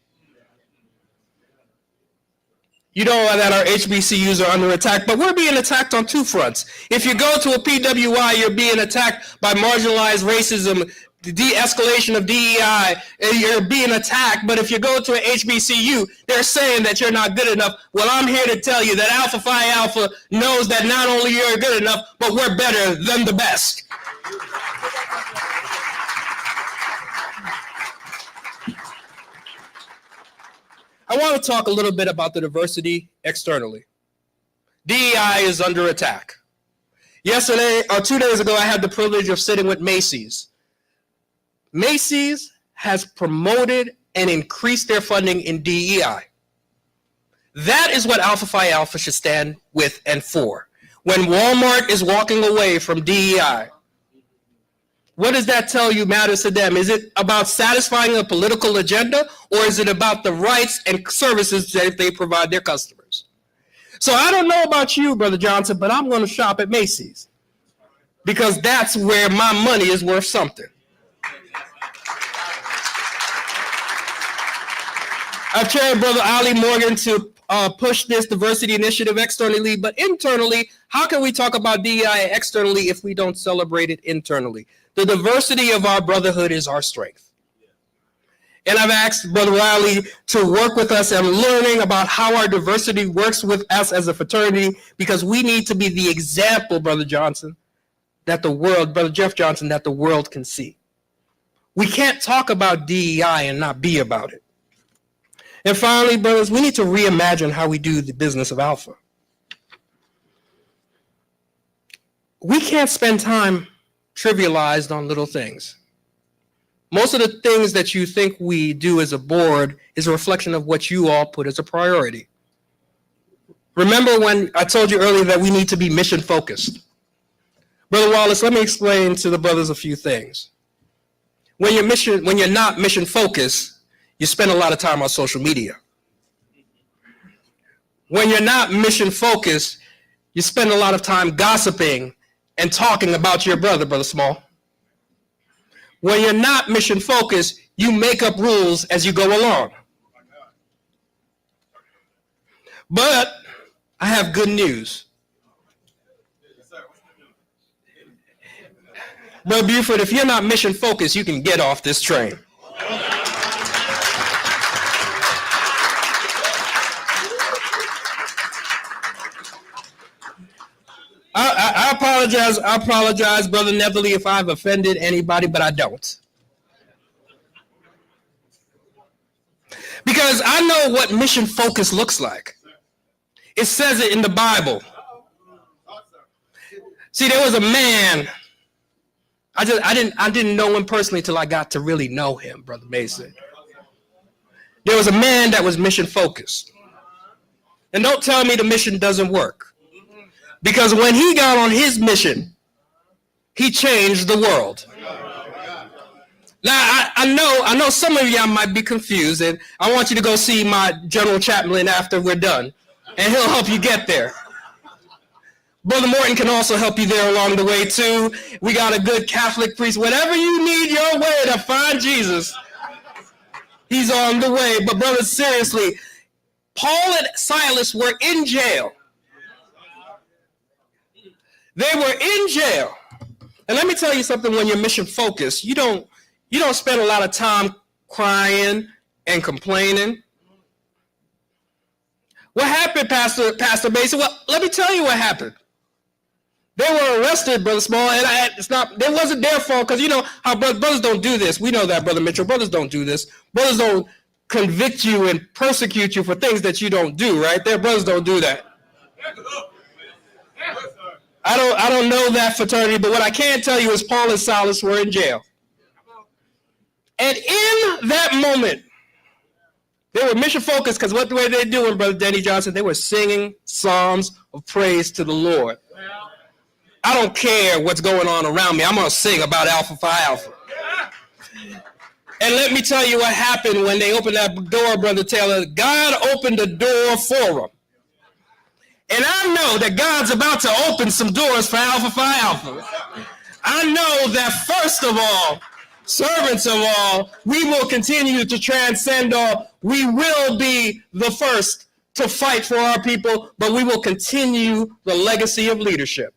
you know that our HBCUs are under attack, but we're being attacked on two fronts. If you go to a PWI, you're being attacked by marginalized racism, the de-escalation of DEI, and you're being attacked. But if you go to an HBCU, they're saying that you're not good enough. Well, I'm here to tell you that Alpha Phi Alpha knows that not only you're good enough, but we're better than the best. I want to talk a little bit about the diversity externally. DEI is under attack. Yesterday, or 2 days ago, I had the privilege of sitting with Macy's. Macy's has promoted and increased their funding in DEI. That is what Alpha Phi Alpha should stand with and for. When Walmart is walking away from DEI, what does that tell you matters to them? Is it about satisfying a political agenda, or is it about the rights and services that they provide their customers? So I don't know about you, Brother Johnson, but I'm going to shop at Macy's because that's where my money is worth something. I've chaired Brother Ali Morgan to push this diversity initiative externally, but internally, how can we talk about DEI externally if we don't celebrate it internally? The diversity of our brotherhood is our strength. And I've asked Brother Riley to work with us and learning about how our diversity works with us as a fraternity, because we need to be the example, Brother Johnson, that the world, Brother Jeff Johnson, that the world can see. We can't talk about DEI and not be about it. And finally, brothers, we need to reimagine how we do the business of Alpha. We can't spend time trivialized on little things. Most of the things that you think we do as a board is a reflection of what you all put as a priority. Remember when I told you earlier that we need to be mission focused? Brother Wallace, let me explain to the brothers a few things. When you're not mission focused, you spend a lot of time on social media. When you're not mission focused, you spend a lot of time gossiping and talking about your brother, Brother Small. When you're not mission focused, you make up rules as you go along. But I have good news. Brother Buford, if you're not mission focused, you can get off this train. I apologize, Brother Netherly, if I've offended anybody, but I don't. Because I know what mission focus looks like. It says it in the Bible. See, there was a man, I didn't know him personally till I got to really know him, Brother Mason. There was a man that was mission focused. And don't tell me the mission doesn't work. Because when he got on his mission, he changed the world. Now, I know some of y'all might be confused, and I want you to go see my General Chaplain after we're done, and he'll help you get there. Brother Morton can also help you there along the way too. We got a good Catholic priest. Whatever you need your way to find Jesus, he's on the way. But brothers, seriously, Paul and Silas were in jail. They were in jail. And let me tell you something, when you're mission focused, you don't spend a lot of time crying and complaining. What happened, Pastor Mason? Well, let me tell you what happened. They were arrested, Brother Small, and it wasn't their fault, because you know how brothers don't do this. We know that, Brother Mitchell. Brothers don't do this. Brothers don't convict you and persecute you for things that you don't do, right? Their brothers don't do that. I don't know that fraternity, but what I can tell you is Paul and Silas were in jail. And in that moment, they were mission focused, because what were they doing, Brother Danny Johnson? They were singing psalms of praise to the Lord. I don't care what's going on around me. I'm going to sing about Alpha Phi Alpha. And let me tell you what happened when they opened that door, Brother Taylor. God opened the door for them. And I know that God's about to open some doors for Alpha Phi Alpha. I know that first of all, servants of all, we will continue to transcend all. We will be the first to fight for our people, but we will continue the legacy of leadership.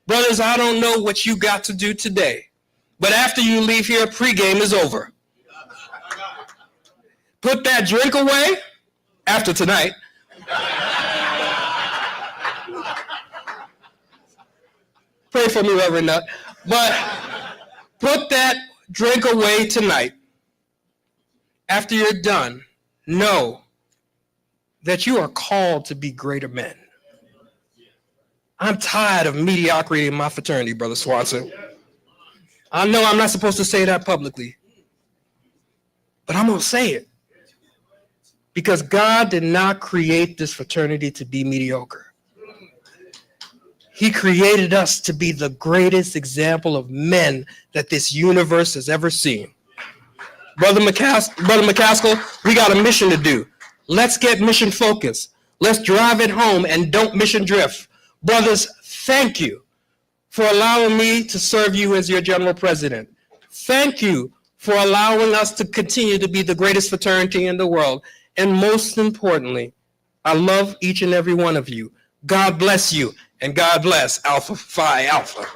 Brothers, I don't know what you got to do today, but after you leave here, pregame is over. Put that drink away after tonight. Pray for me, Reverend Nut. But put that drink away tonight. After you're done, know that you are called to be greater men. I'm tired of mediocrity in my fraternity, Brother Swanson. I know I'm not supposed to say that publicly, but I'm going to say it. Because God did not create this fraternity to be mediocre. He created us to be the greatest example of men that this universe has ever seen. Brother McCaskill, we got a mission to do. Let's get mission focused. Let's drive it home and don't mission drift. Brothers, thank you for allowing me to serve you as your general president. Thank you for allowing us to continue to be the greatest fraternity in the world. And most importantly, I love each and every one of you. God bless you, and God bless Alpha Phi Alpha.